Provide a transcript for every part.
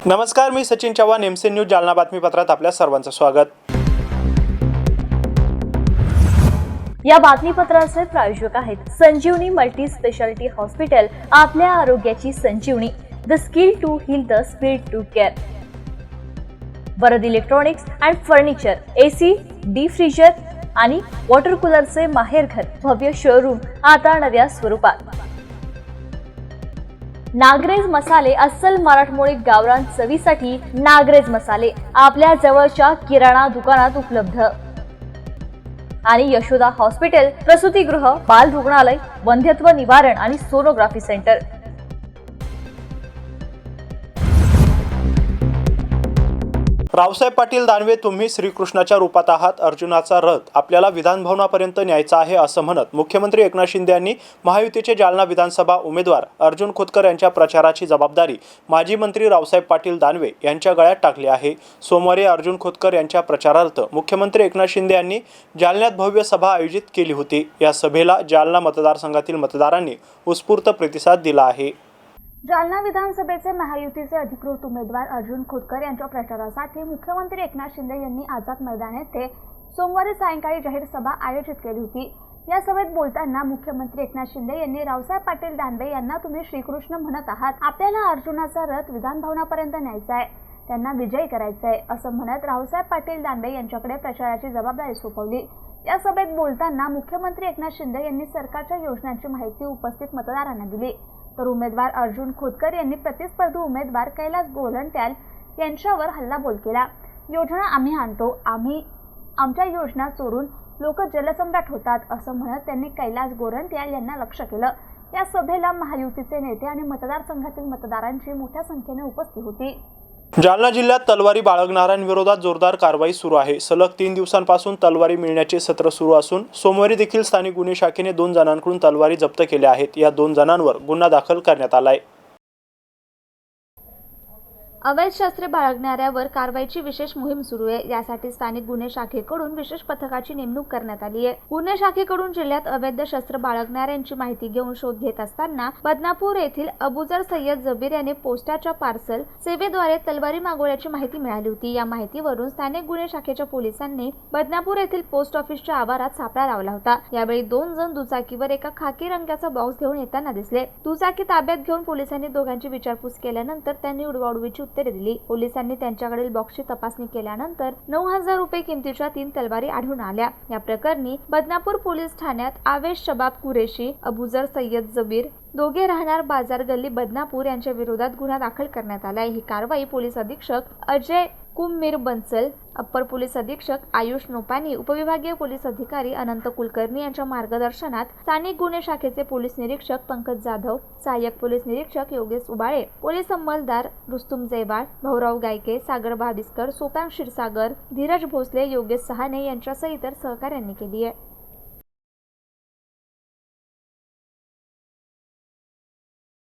नमस्कार, मी Sachin Chavan, MC news Jalna बातमीपत्रात आपल्या सर्वांचं स्वागत। या बातमीपत्राचे प्रायोजक आहेत संजीवनी मल्टी स्पेशालिटी हॉस्पिटल, आपल्या आरोग्याची संजीवनी, the skill to heal, the speed to care. Varad electronics and furniture, AC, deep freezer आणि वॉटर कूलरचे माहेरघर, भव्य शोरूम आता नव्या स्वरूपात। नागरेज मसाले, अस्सल मराठमोळी गावरान चवीसाठी नागरेज मसाले आपल्या जवळच्या किराणा दुकानात उपलब्ध। आणि यशोदा हॉस्पिटल, प्रसूतीगृह, बाल रुग्णालय, वंध्यत्व निवारण आणि सोनोग्राफी सेंटर। रावसाहेब पाटील दानवे, तुम्ही श्रीकृष्णाच्या रूपात आहात। अर्जुनाचा रथ आपल्याला विधानभवनापर्यंत न्यायचा आहे असं म्हणत मुख्यमंत्री एकनाथ शिंदे यांनी महायुतीचे जालना विधानसभा उमेदवार अर्जुन खोतकर यांच्या प्रचाराची जबाबदारी माजी मंत्री रावसाहेब पाटील दानवे यांच्या गळ्यात टाकली आहे। सोमवारी अर्जुन खोतकर यांच्या प्रचारार्थ मुख्यमंत्री एकनाथ शिंदे यांनी जालन्यात भव्य सभा आयोजित केली होती। या सभेला जालना मतदारसंघातील मतदारांनी उत्स्फूर्त प्रतिसाद दिला आहे। जालना विधानसभेचे महायुतीचे अधिकृत उमेदवार अर्जुन खोतकर यांच्या प्रचारासाठी मुख्यमंत्री एकनाथ शिंदे यांनी आझाद मैदान येथे सोमवारी सायंकाळी जाहीर सभा आयोजित केली होती। या सभेत बोलताना मुख्यमंत्री एकनाथ शिंदे यांनी रावसाहेब पाटील दानवे यांना तुम्ही श्रीकृष्ण म्हणत आहात, आपल्याला अर्जुनाचा रथ विधानभवनापर्यंत न्यायचा आहे, त्यांना विजयी करायचा आहे असं म्हणत रावसाहेब पाटील दानवे यांच्याकडे प्रचाराची जबाबदारी सोपवली। या सभेत बोलताना मुख्यमंत्री एकनाथ शिंदे यांनी सरकारच्या योजनांची माहिती उपस्थित मतदारांना दिली, तर उमेदवार अर्जुन खोतकर यांनी प्रतिस्पर्धी उमेदवार कैलास गोलंट्याल यांच्यावर हल्लाबोल केला। योजना आम्ही आणतो, आमच्या योजना चोरून लोक जलसम्राट होतात असं म्हणत त्यांनी कैलास गोलंट्याल यांना लक्ष्य केलं। या सभेला महायुतीचे नेते आणि मतदारसंघातील मतदारांची मोठ्या संख्येने उपस्थिती होती। जालना जिल्ह्यात तलवारी बाळगणाऱ्यांविरोधात जोरदार कारवाई सुरू आहे। सलग 3 दिवसांपासून तलवारी मिळण्याचे सत्र सुरू असून सोमवारी देखील स्थानिक गुन्हे शाखेने 2 जणांकडून तलवारी जप्त केल्या आहेत। या 2 जणांवर गुन्हा दाखल करण्यात आलाय। अवैध शस्त्रे बाळगणाऱ्यावर कारवाईची विशेष मोहीम सुरू आहे। यासाठी स्थानिक गुन्हे शाखेकडून विशेष पथकाची नेमणूक करण्यात आली आहे। गुन्हे शाखेकडून जिल्ह्यात अवैध शस्त्र बाळगणाऱ्यांची माहिती घेऊन शोध घेत असताना बदनापूर येथील अबुजर सय्यद जबीर याने पोस्टाच्या पार्सल सेवेद्वारे तलवारी मागवल्याची माहिती मिळाली होती। या माहितीवरून स्थानिक गुन्हे शाखेच्या पोलिसांनी बदनापूर येथील पोस्ट ऑफिसच्या आवारात सापळा लावला होता। यावेळी 2 जण दुचाकीवर एका खाकी रंगाचा बॉक्स घेऊन येताना दिसले। दुचाकी ताब्यात घेऊन पोलिसांनी दोघांची विचारपूस केल्यानंतर त्यांनी उडवाउडवीची उत्तरे दिली। पोलिसांनी त्यांच्याकडील बॉक्सची तपासणी केल्यानंतर 9,000 रुपये किमतीच्या 3 तलवारी आढळून आल्या। या प्रकरणी बदनापूर पोलीस ठाण्यात आवेश शबाब कुरेशी, अबुजर सय्यद जबीर दोघे राहणार बाजार गल्ली बदनापूर यांच्या विरोधात गुन्हा दाखल करण्यात आला। ही कारवाई पोलीस अधीक्षक अजय कुममीर बन्सल, अप्पर पोलीस अधीक्षक आयुष नोपानी, उपविभागीय पोलीस अधिकारी अनंत कुलकर्णी यांच्या मार्गदर्शनात स्थानिक गुन्हे शाखेचे पोलीस निरीक्षक पंकज जाधव, सहाय्यक पोलीस निरीक्षक योगेश उबाळे, पोलीस अंमलदार रुस्तुम जयवाळ, भाऊराव गायके, सागर भाबिस्कर, सोपान क्षीरसागर, धीरज भोसले, योगेश सहाने यांच्यासह इतर सहकाऱ्यांनी केली आहे।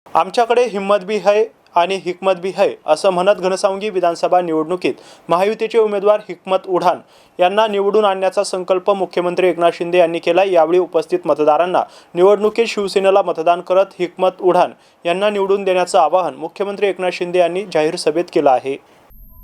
आमच्याकडे हिम्मत भी है आणि हिकमत भी है असं म्हणत घनसावंगी विधानसभा निवडणुकीत महायुतीचे उमेदवार हिकमत उढाण यांना निवडून आणण्याचा संकल्प मुख्यमंत्री एकनाथ शिंदे यांनी केला। यावेळी उपस्थित मतदारांना निवडणुकीत शिवसेनेला मतदान करत हिकमत उढाण यांना निवडून देण्याचं आवाहन मुख्यमंत्री एकनाथ शिंदे यांनी जाहीर सभेत केलं आहे।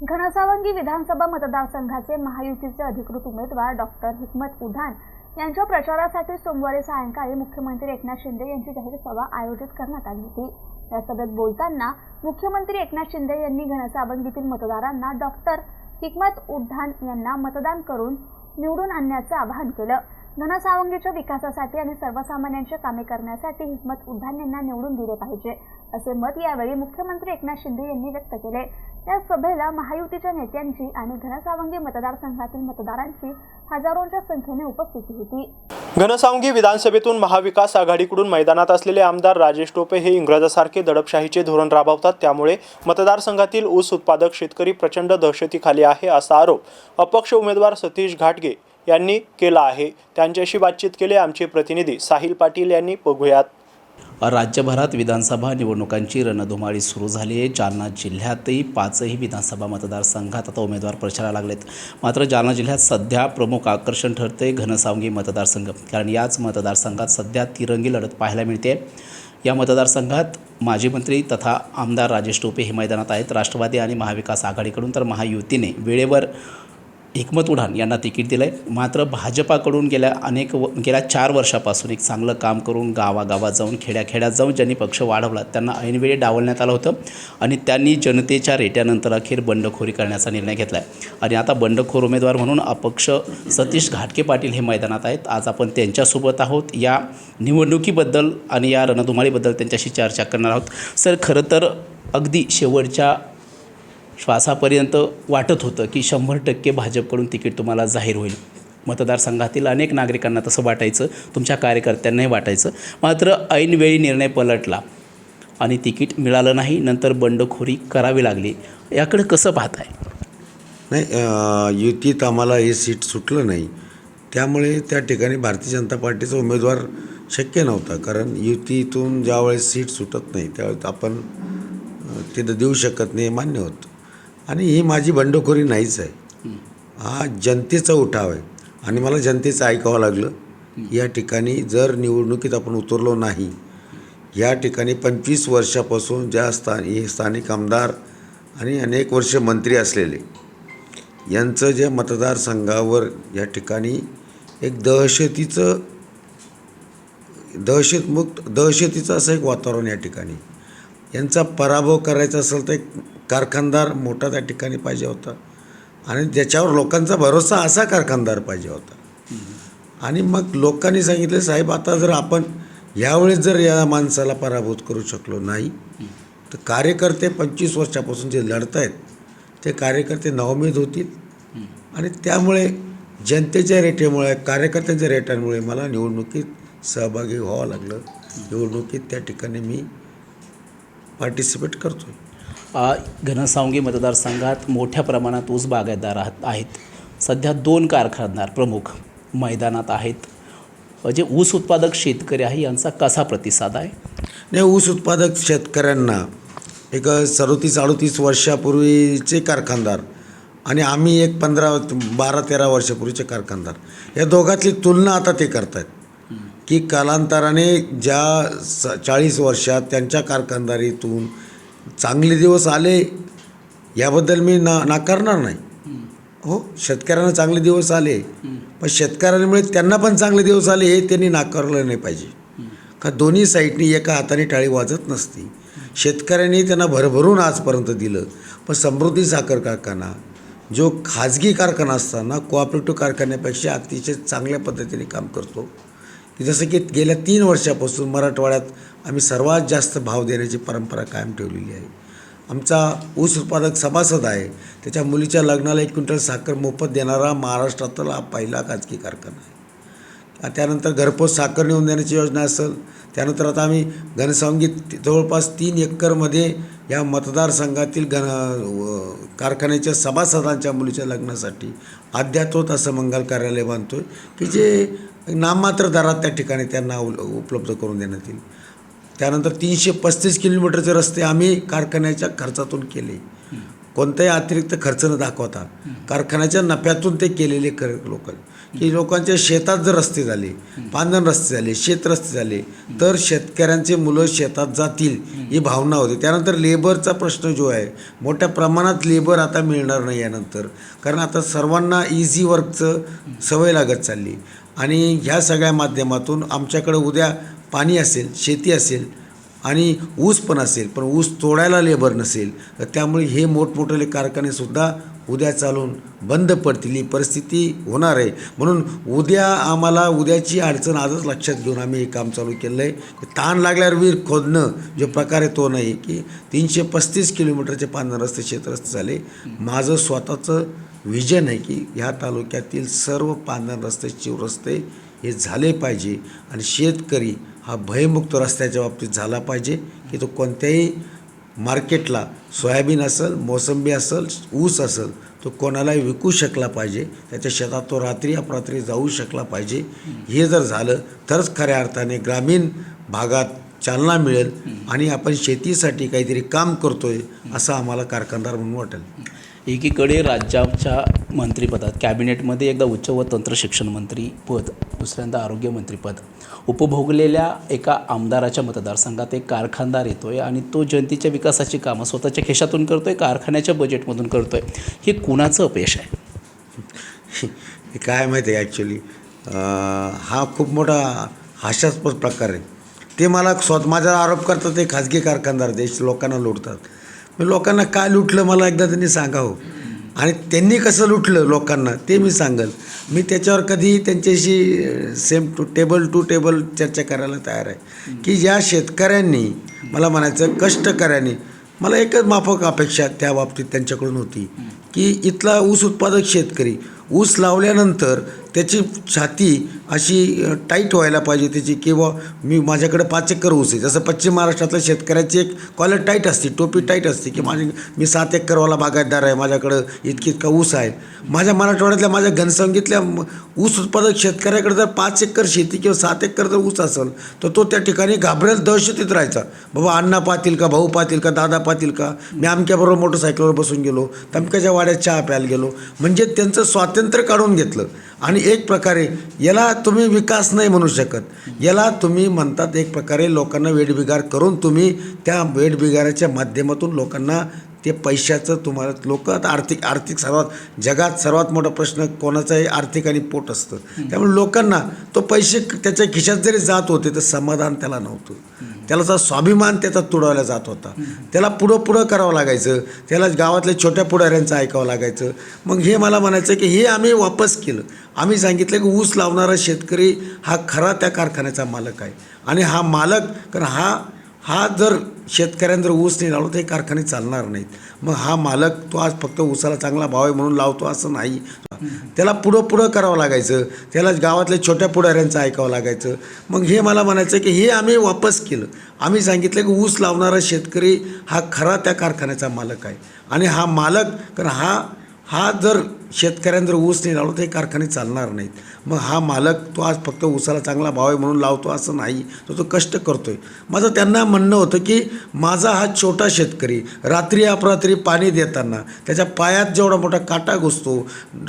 घनसावंगी विधानसभा मतदारसंघाचे महायुतीचे अधिकृत उमेदवार डॉक्टर हिकमत उढाण यांच्या प्रचारासाठी सोमवारी सायंकाळी मुख्यमंत्री एकनाथ शिंदे यांची जाहीर सभा आयोजित करण्यात आली होती। या सभेत बोलताना मुख्यमंत्री एकनाथ शिंदे यांनी घनसावंगीतील मतदारांना डॉक्टर हिकमत उढाण यांना मतदान करून निवडून आणण्याचे आवाहन केलं। घनसावंगीच्या विकासासाठी आणि सर्वसामान्यांची कामे करण्यासाठी हिकमत उढाण यांना निवडून दिले पाहिजे असे मत यावेळी मुख्यमंत्री एकनाथ शिंदे यांनी व्यक्त केले। या सभेला महायुतीच्या नेत्यांची आणि घनसावंगी मतदारसंघातील मतदारांची हजारोंच्या संख्येने उपस्थिती होती। घनसावंगी विधानसभेतून महाविकास आघाडीकडून मैदानात असलेले आमदार राजेश टोपे हे इंग्रजासारखे दडपशाहीचे धोरण राबवतात, त्यामुळे मतदारसंघातील ऊस उत्पादक शेतकरी प्रचंड दहशतीखाली आहे असा आरोप अपक्ष उमेदवार सतीश घाटगे यांनी केला आहे। त्यांच्याशी बातचीत केली आमचे प्रतिनिधी साहिल पाटील यांनी। बघूयात। राज्यभरात विधानसभा निवडणुकांची रणधुमाळी सुरू झाली आहे। जालना जिल्ह्यातही 5ही विधानसभा मतदारसंघात आता उमेदवार प्रचाराला लागलेत। मात्र जालना जिल्ह्यात सध्या प्रमुख आकर्षण ठरते घनसावंगी मतदारसंघ, कारण याच मतदारसंघात सध्या तिरंगी लढत पाहायला मिळते। या मतदारसंघात माजी मंत्री तथा आमदार राजेश टोपे हे मैदानात आहेत. राष्ट्रवादी आणि महाविकास आघाडीकडून तर महायुतीने वेळेवर एकमत उडान यांना तिकीट दिलं आहे. मात्र भाजपाकडून गेल्या 4 वर्षापासून एक चांगलं काम करून गावागावात जाऊन खेड्याखेड्यात जाऊन ज्यांनी पक्ष वाढवला त्यांना ऐनवेळी डावलण्यात आलं होतं आणि त्यांनी जनतेच्या रेट्यानंतर अखेर बंडखोरी करण्याचा निर्णय घेतला आहे. आणि आता बंडखोर उमेदवार म्हणून अपक्ष सतीश घाटके पाटील हे मैदानात आहेत. आज आपण त्यांच्यासोबत आहोत. या निवडणुकीबद्दल आणि या रणधुमाळीबद्दल त्यांच्याशी चर्चा करणार आहोत. सर, खरं तर अगदी शेवटच्या श्वासापर्यंत वाटत होतं की 100% भाजपकडून तिकीट तुम्हाला जाहीर होईल. मतदारसंघातील अनेक नागरिकांना तसं वाटायचं, तुमच्या कार्यकर्त्यांनाही वाटायचं. मात्र ऐनवेळी निर्णय पलटला आणि तिकीट मिळालं नाही. नंतर बंडखोरी करावी लागली. याकडे कसं पाहताय? नाही, युतीत आम्हाला हे सीट सुटलं नाही, त्यामुळे त्या ठिकाणी भारतीय जनता पार्टीचा उमेदवार शक्य नव्हता. कारण युतीतून ज्यावेळेस सीट सुटत नाही त्यावेळेस आपण तिथं देऊ शकत नाही, मान्य होतं. आणि ही माझी बंडखोरी नाहीच आहे, हा जनतेचा उठाव आहे आणि मला जनतेचं ऐकावं लागलं. या ठिकाणी जर निवडणुकीत आपण उतरलो नाही, या ठिकाणी 25 वर्षापासून ज्या स्थानिक आमदार आणि अनेक वर्ष मंत्री असलेले यांचं जे मतदारसंघावर या ठिकाणी एक दहशतीचं असं एक वातावरण या ठिकाणी, यांचा पराभव करायचा असेल तर एक कारखानदार मोठा त्या ठिकाणी पाहिजे होता आणि ज्याच्यावर लोकांचा भरोसा असा कारखानदार पाहिजे होता. आणि मग लोकांनी सांगितले, साहेब आता जर आपण यावेळेस जर या माणसाला पराभूत करू शकलो नाही तर कार्यकर्ते 25 वर्षापासून जे लढत आहेत ते कार्यकर्ते नाउमेद होतील. आणि त्यामुळे जनतेच्या रेटेमुळे, कार्यकर्त्यांच्या रेटांमुळे मला निवडणुकीत सहभागी व्हावं लागलं. निवडणुकीत त्या ठिकाणी मी पार्टिसिपेट करतो. घनसावंगी मतदारसंघात मोठ्या प्रमाणात ऊस बागायतदार आहेत. सध्या 2 कारखानदार प्रमुख मैदानात आहेत. जे ऊस उत्पादक शेतकरी आहे यांचा कसा प्रतिसाद आहे? नाही, ऊस उत्पादक शेतकऱ्यांना एक 37-38 वर्षापूर्वीचे कारखानदार आणि आम्ही एक 12-13 वर्षापूर्वीचे कारखानदार, या दोघातली तुलना आता ते करत आहेत की कालांतराने ज्या 40 वर्षात त्यांच्या कारखानदारीतून चांगले दिवस आले, याबद्दल मी नाकारणार नाही. हो, शेतकऱ्यांना चांगले दिवस आले, पण शेतकऱ्यांमुळे त्यांना पण चांगले दिवस आले हे त्यांनी नाकारलं नाही पाहिजे. का दोन्ही साईडनी एका हाताने टाळी वाजत नसती. शेतकऱ्यांनी त्यांना भरभरून आजपर्यंत दिलं, पण समृद्धी साखर कारखाना जो खाजगी कारखाना असताना कोऑपरेटिव्ह कारखान्यापेक्षा अतिशय चांगल्या पद्धतीने काम करतो. की जसं की गेल्या 3 वर्षापासून मराठवाड्यात आम्ही सर्वात जास्त भाव देण्याची परंपरा कायम ठेवलेली आहे. आमचा ऊस उत्पादक सभासद आहे, त्याच्या मुलीच्या लग्नाला 1 क्विंटल साखर मोफत देणारा महाराष्ट्रातला पहिला खाजगी कारखाना आहे. त्यानंतर घरपोच साखर नेऊन देण्याची योजना असेल. त्यानंतर आता आम्ही घनसावंगीत जवळपास 3 एकरमध्ये या मतदारसंघातील कारखान्याच्या सभासदांच्या मुलीच्या लग्नासाठी अध्यात्मत असं मंगल कार्यालय बांधतो आहे की जे नाममात्र दरात त्या ठिकाणी त्यांना उपलब्ध करून देण्यात येईल. त्यानंतर 335 किलोमीटरचे रस्ते आम्ही कारखान्याच्या खर्चातून केले, कोणताही अतिरिक्त खर्च न दाखवता कारखान्याच्या नफ्यातून ते केलेले लोक की लोकांच्या शेतात जर रस्ते झाले, पांदण रस्ते झाले, शेत रस्ते झाले तर शेतकऱ्यांचे मुलं शेतात जातील ही भावना होती. त्यानंतर लेबरचा प्रश्न जो आहे, मोठ्या प्रमाणात लेबर आता मिळणार नाही यानंतर, कारण आता सर्वांना इझी वर्कचं सवय लागत चालली. आणि ह्या सगळ्या माध्यमातून आमच्याकडे उद्या पाणी असेल, शेती असेल आणि ऊस पण असेल, पण ऊस तोडायला लेबर नसेल, तर त्यामुळे हे मोठमोठे कारखानेसुद्धा उद्या चालून बंद पडतील, ही परिस्थिती होणार आहे. म्हणून उद्याची अडचण आजच लक्षात घेऊन आम्ही हे काम चालू केलं आहे. ताण लागल्यावर विहीर खोदणं जो प्रकार आहे तो नाही की 335 किलोमीटरचे पांढरे रस्ते, शेतरस्ते झाले. माझं स्वतःचं विजन आहे की ह्या तालुक्यातील सर्व पांढरे रस्ते, शिवरस्ते हे झाले पाहिजे आणि शेतकरी हा भयमुक्त रस्त्याच्या बाबतीत झाला पाहिजे की तो कोणत्याही मार्केटला सोयाबीन असेल, मोसंबी असेल, ऊस असेल, तो कोणालाही विकू शकला पाहिजे, त्याच्या शेतात तो रात्री अपरात्री जाऊ शकला पाहिजे. हे जर झालं तरच खऱ्या अर्थाने ग्रामीण भागात चालना मिळेल आणि आपण शेतीसाठी काहीतरी काम करतोय असं आम्हाला कारखानदार म्हणून वाटेल. एकीकडे राज्याच्या मंत्रिपदात कॅबिनेटमध्ये एकदा उच्च व तंत्र शिक्षण मंत्री पद, दुसऱ्यांदा आरोग्यमंत्रीपद उपभोगलेल्या एका आमदाराच्या मतदारसंघात एक कारखानदार येतोय आणि तो जनतेच्या विकासाची कामं स्वतःच्या खिशातून करतोय, कारखान्याच्या बजेटमधून करतोय. हे कुणाचं अपयश आहे? हे काय माहिती आहे ॲक्च्युली हा खूप मोठा हास्यास्पद प्रकार आहे. ते मला माझ्यावर आरोप करतात ते खाजगी कारखानदार देश लोकांना लुटतात. मी लोकांना काय लुटलं मला एकदा त्यांनी सांगावं आणि त्यांनी कसं लुटलं लोकांना ते मी सांगेल. मी त्याच्यावर कधी त्यांच्याशी टू टेबल चर्चा करायला तयार आहे की ज्या शेतकऱ्यांनी मला म्हणायचं कष्टकऱ्यांनी मला एकच माफक अपेक्षा त्या बाबतीत त्यांच्याकडून होती की इथला ऊस उत्पादक शेतकरी ऊस लावल्यानंतर त्याची छाती अशी टाईट व्हायला पाहिजे त्याची, किंवा माझ्याकडे 5 एकर ऊस आहे. जसं पश्चिम महाराष्ट्रातल्या शेतकऱ्याची एक कॉलर टाईट असते, टोपी टाईट असते की मी 7 एकरवाला बागायतदार आहे, माझ्याकडं इतका ऊस आहे. माझ्या मराठवाड्यातल्या माझ्या घनसंख्येतल्या ऊस उत्पादक शेतकऱ्याकडे जर 5 एकर शेती किंवा 7 एकर जर ऊस असेल तर तो त्या ठिकाणी घाबरेल, दहशतीत राहायचा. बाबा अण्णा पातील का, भाऊ पातील का, दादा पातील का, मी आमक्याबरोबर मोटरसायकलवर बसून गेलो, तमक्याच्या वाड्यात चहा प्यायला गेलो. म्हणजे त्यांचं स्वातंत्र्य काढून घेतलं. आणि एक प्रकारे याला तुम्ही विकास नाही म्हणू शकत, याला तुम्ही म्हणतात एक प्रकारे लोकांना वेठबिगार करून तुम्ही त्या वेठबिगाराच्या माध्यमातून लोकांना ते पैशाचं तुम्हाला लोक आता आर्थिक जगात सर्वात मोठा प्रश्न कोणाचा आहे, आर्थिक आणि पोट असतं. त्यामुळे लोकांना तो पैसे त्याच्या खिशात जरी जात होते तर समाधान त्याला नव्हतं, त्याला स्वाभिमान त्याचा तुडवला जात होता. त्याला पुढं करावं लागायचं, त्याला गावातल्या छोट्या पुढाऱ्यांचं ऐकावं लागायचं. मग हे मला म्हणायचं की हे आम्ही वापस केलं. आम्ही सांगितलं की ऊस लावणारा शेतकरी हा खरा त्या कारखान्याचा मालक आहे आणि हा मालक, कारण हा जर शेतकऱ्यांनी जर ऊस नाही लावला तर हे कारखाने चालणार नाहीत. मग हा मालक तो आज फक्त ऊसाला चांगला भाव आहे म्हणून लावतो असं नाही, त्याला पुढं करावं लागायचं, त्याला गावातल्या छोट्या पुढाऱ्यांचं ऐकावं लागायचं. मग हे मला म्हणायचं की हे आम्ही वापस केलं. आम्ही सांगितलं की ऊस लावणारा शेतकरी हा खरा त्या कारखान्याचा मालक आहे आणि हा मालक, कारण हा जर शेतकऱ्यांनी जर ऊस नाही लावला तर हे कारखाने चालणार नाहीत. मग हा मालक तो आज फक्त ऊसाला चांगला भाव आहे म्हणून लावतो असं नाही, तो कष्ट करतो आहे. माझं त्यांना म्हणणं होतं की माझा हा छोटा शेतकरी रात्री अपरात्री पाणी देताना त्याच्या पायात जेवढा मोठा काटा घुसतो,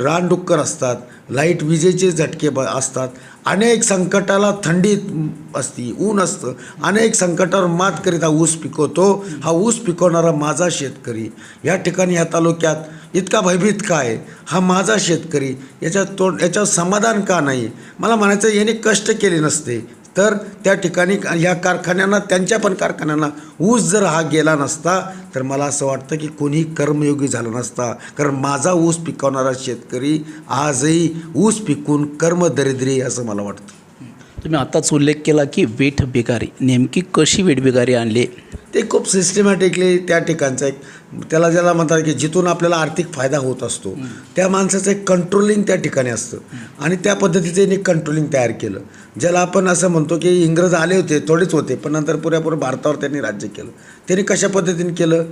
रानडुक्कर असतात, लाईट विजेचे झटके असतात, अनेक संकटाला थंडी असती, ऊन असतं, अनेक संकटावर मात करीत हा ऊस पिकवतो. हा ऊस पिकवणारा माझा शेतकरी या ठिकाणी या तालुक्यात इतका भयभीत का आहे, हा माझा शेतकरी याच्यावर समाधान का नाही. मला म्हणायचं याने कष्ट केले नसते तर त्या ठिकाणी ह्या कारखान्यांना, त्यांच्या पण कारखान्यांना ऊस जर हा गेला नसता तर मला असं वाटतं की कोणी कर्मयोगी झाला नसता. कारण माझा ऊस पिकवणारा शेतकरी आजही ऊस पिकून कर्मदरिद्री असं मला वाटतं. तुम्ही आत्ताच उल्लेख केला की वेठबिगारी, नेमकी कशी वेठबिगारी आणली? ते खूप सिस्टमॅटिकली त्या ठिकाणचं एक ज्याला म्हणतात की जिथून आपल्याला आर्थिक फायदा होत असतो त्या माणसाचं एक कंट्रोलिंग त्या ठिकाणी असतं आणि त्या पद्धतीचं एक कंट्रोलिंग तयार केलं. ज्याला आपण असं म्हणतो की इंग्रज आले होते, थोडेच होते, पण नंतर पुरेपूर भारतावर त्यांनी राज्य केलं. त्यांनी कशा पद्धतीने केलं?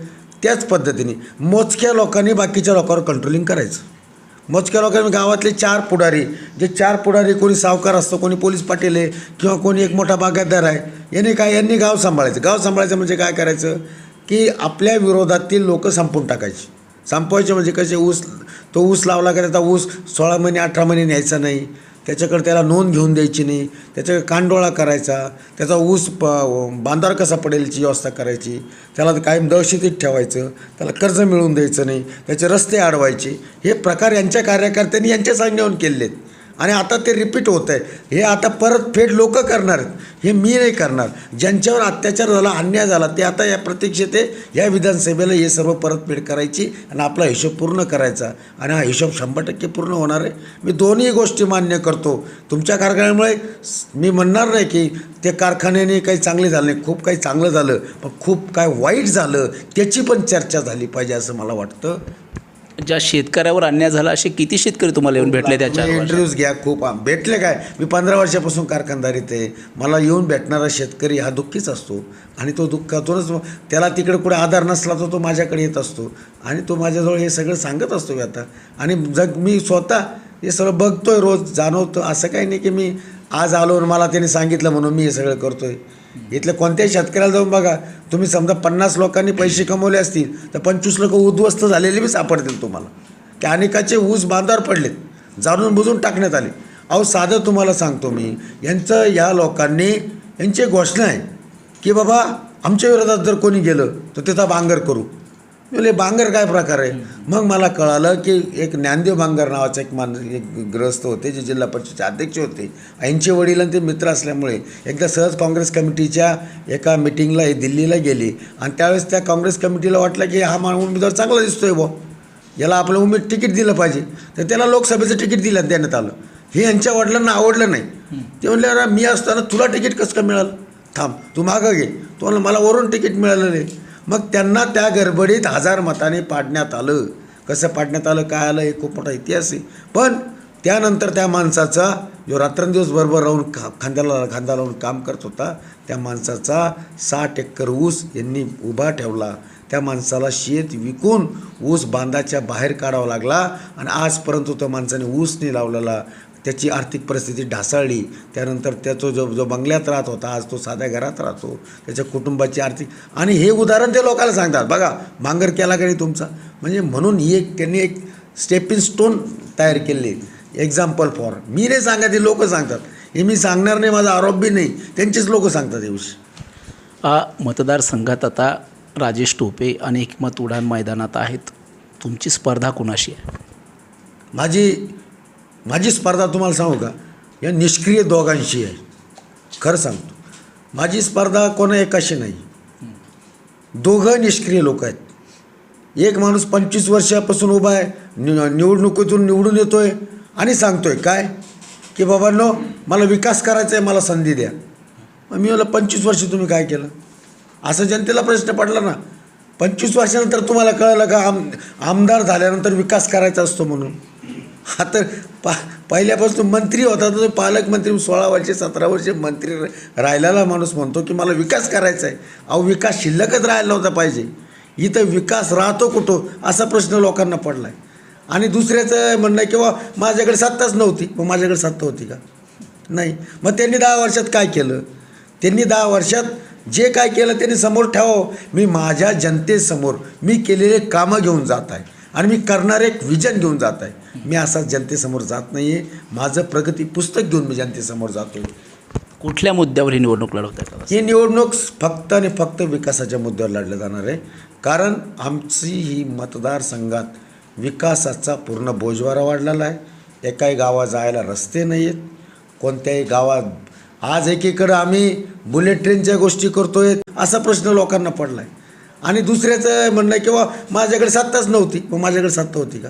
त्याच पद्धतीने मोजक्या लोकांनी बाकीच्या लोकांवर कंट्रोलिंग करायचं. मोजक्या लोकांनी गावातले 4 पुढारी, जे 4 पुढारी कोणी सावकार असतो, कोणी पोलीस पाटील आहे किंवा कोणी एक मोठा बागायतदार आहे, यांनी गाव सांभाळायचं. गाव सांभाळायचं म्हणजे काय करायचं की आपल्या विरोधातील लोक संपवून टाकायची. संपवायचे म्हणजे कसे, ऊस लावला का त्याचा ऊस 16 महिने 18 महिने न्यायचा नाही, त्याच्याकडे त्याला नोंद घेऊन द्यायची नाही, त्याच्याकडे कांडोळा करायचा, त्याचा ऊस बांधावर कसा पडेल याची व्यवस्था करायची, त्याला कायम दहशतीत ठेवायचं, त्याला कर्ज मिळवून द्यायचं नाही, त्याचे रस्ते अडवायचे. हे प्रकार यांच्या कार्यकर्त्यांनी यांच्या सांगण्यावरून केलेले आहेत आणि आता ते रिपीट होत आहे. हे आता परतफेड लोक करणार आहेत, हे मी नाही करणार. ज्यांच्यावर अत्याचार झाला, अन्याय झाला, ते आता या प्रतीक्षेत या विधानसभेला हे सर्व परतफेड करायची आणि आपला हिशोब पूर्ण करायचा आणि हा हिशोब 100% पूर्ण होणार आहे. मी दोन्ही गोष्टी मान्य करतो. तुमच्या कारखान्यामुळे मी म्हणणार नाही की ते कारखान्याने काही चांगले झालं नाही, खूप काही चांगलं झालं, पण खूप काय वाईट झालं त्याची पण चर्चा झाली पाहिजे असं मला वाटतं. ज्या शेतकऱ्यावर अन्याय झाला असे किती शेतकरी तुम्हाला येऊन भेटले त्याच्या? इंटरव्ह्यूज घ्या, खूप भेटले. काय, मी 15 वर्षापासून कारखानदारीत आहे. मला येऊन भेटणारा शेतकरी हा दुःखीच असतो आणि तो दुःखातूनच त्याला तिकडे कुठे आधार नसला तर तो माझ्याकडे येत असतो आणि तो माझ्याजवळ हे सगळं सांगत असतो आता. आणि मी स्वतः हे सगळं बघतोय, रोज जाणवतो. असं काही नाही की मी आज आलो आणि मला त्याने सांगितलं म्हणून मी हे सगळं करतोय. इथल्या कोणत्याही शेतकऱ्याला जाऊन बघा, तुम्ही समजा 50 लोकांनी पैसे कमवले असतील तर 25 लोक उद्ध्वस्त झालेले बी सापडतील तुम्हाला, की अनेकाचे ऊस बांधावर पडलेत, जाणून बुजून टाकण्यात आले. अहो साधं तुम्हाला सांगतो मी, या लोकांनी यांची घोषणा आहे की बाबा आमच्या विरोधात जर कोणी गेलं तर त्याचा बांगर करू. म्हणजे बांगर काय प्रकार आहे? मग मला कळालं की एक ज्ञानदेव बांगर नावाचा एक ग्रस्त होते, जे जिल्हा परिषदेचे अध्यक्ष होते. यांचे वडील आणि ते मित्र असल्यामुळे एकदा सहज काँग्रेस कमिटीच्या एका मिटिंगला हे दिल्लीला गेले आणि त्यावेळेस त्या काँग्रेस कमिटीला वाटलं की हा उमेदवार चांगला दिसतोय बुवा, याला आपलं तिकीट दिलं पाहिजे, तर त्याला लोकसभेचं तिकीट देण्यात आलं. हे यांच्या वडिलांना आवडलं नाही. ते म्हणले अरे मी असताना तुला तिकीट कसं काय मिळालं, थांब तू मागं घे, तुम्हाला मला वरून तिकीट मिळालं नाही. मग त्यांना त्या गडबडीत 1000 मताने पाडण्यात आलं. कसं पाडण्यात आलं काय आलं हे खूप मोठा इतिहास आहे. पण त्यानंतर त्या माणसाचा जो रात्रंदिवस बरोबर राहून खांदा लावून काम करत होता, त्या माणसाचा 60 एकर ऊस यांनी उभा ठेवला. त्या माणसाला शेत विकून ऊस बांधाच्या बाहेर काढावा लागला आणि आजपर्यंत त्या माणसाने ऊस नाही लावलेला. त्याची आर्थिक परिस्थिती ढासळली. त्यानंतर त्याचा जो बंगल्यात राहत होता आज तो साध्या घरात राहतो. त्याच्या कुटुंबाची आर्थिक, आणि हे उदाहरण ते लोकांना सांगतात, बघा भांगर केला का नाही तुमचा. म्हणजे म्हणून त्यांनी एक स्टेपिंग स्टोन तयार केले, एक्झाम्पल फॉर. मी नाही सांगत, हे लोक सांगतात. हे मी सांगणार नाही, माझा आरोप बी नाही, त्यांचेच लोक सांगतात हे विषय. मतदारसंघात आता राजेश टोपे आणि एकमत उडान मैदानात आहेत. तुमची स्पर्धा कुणाशी आहे? माझी स्पर्धा तुम्हाला सांगू का, या निष्क्रिय दोघांशी आहे. खरं सांगतो, माझी स्पर्धा कोणा एकाशी नाही. दोघं निष्क्रिय लोक आहेत. एक माणूस 25 वर्षापासून उभा आहे, निवडणुकीतून निवडून येतो आहे आणि सांगतो आहे काय की बाबांनो मला विकास करायचा आहे, मला संधी द्या. मग मी मला 25 वर्ष तुम्ही काय केलं, असं जनतेला प्रश्न पडला ना. 25 वर्षानंतर तुम्हाला कळलं का आमदार झाल्यानंतर विकास करायचा असतो म्हणून. हा तर पहिल्यापासून मंत्री होता, तर पालकमंत्री 16 वर्षे 17 वर्षे मंत्री राहिलेला माणूस म्हणतो की मला विकास करायचा आहे. अहो विकास शिल्लकच राहायला नव्हता पाहिजे. इथं विकास राहतो कुठं असा प्रश्न लोकांना पडला आहे. आणि दुसऱ्याचं म्हणणं आहे किंवा माझ्याकडे सत्ताच नव्हती. मग माझ्याकडे सत्ता होती का? नाही. मग त्यांनी 10 वर्षात काय केलं? त्यांनी 10 वर्षात जे काय केलं त्यांनी समोर ठेवावं. मी माझ्या जनतेसमोर मी केलेले कामं घेऊन जात आहे आणि मी करणारे एक विजन घेऊन जात आहे. मी असाच जनतेसमोर जात नाही आहे. माझं प्रगती पुस्तक घेऊन मी जनतेसमोर जातो आहे. कुठल्या मुद्द्यावर ही निवडणूक लढवत आहे? ही निवडणूक फक्त आणि फक्त विकासाच्या मुद्द्यावर लढली जाणार आहे. कारण आमची ही मतदारसंघात विकासाचा पूर्ण बोजवारा वाढलेला आहे. एकाही गावात जायला रस्ते नाही आहेत. कोणत्याही गावात आज एकीकडं आम्ही बुलेट ट्रेनच्या गोष्टी करतो आहे असा प्रश्न लोकांना पडला आहे. आणि दुसऱ्याचं म्हणणं आहे किंवा माझ्याकडे सत्ताच नव्हती. मग माझ्याकडे सत्ता होती का?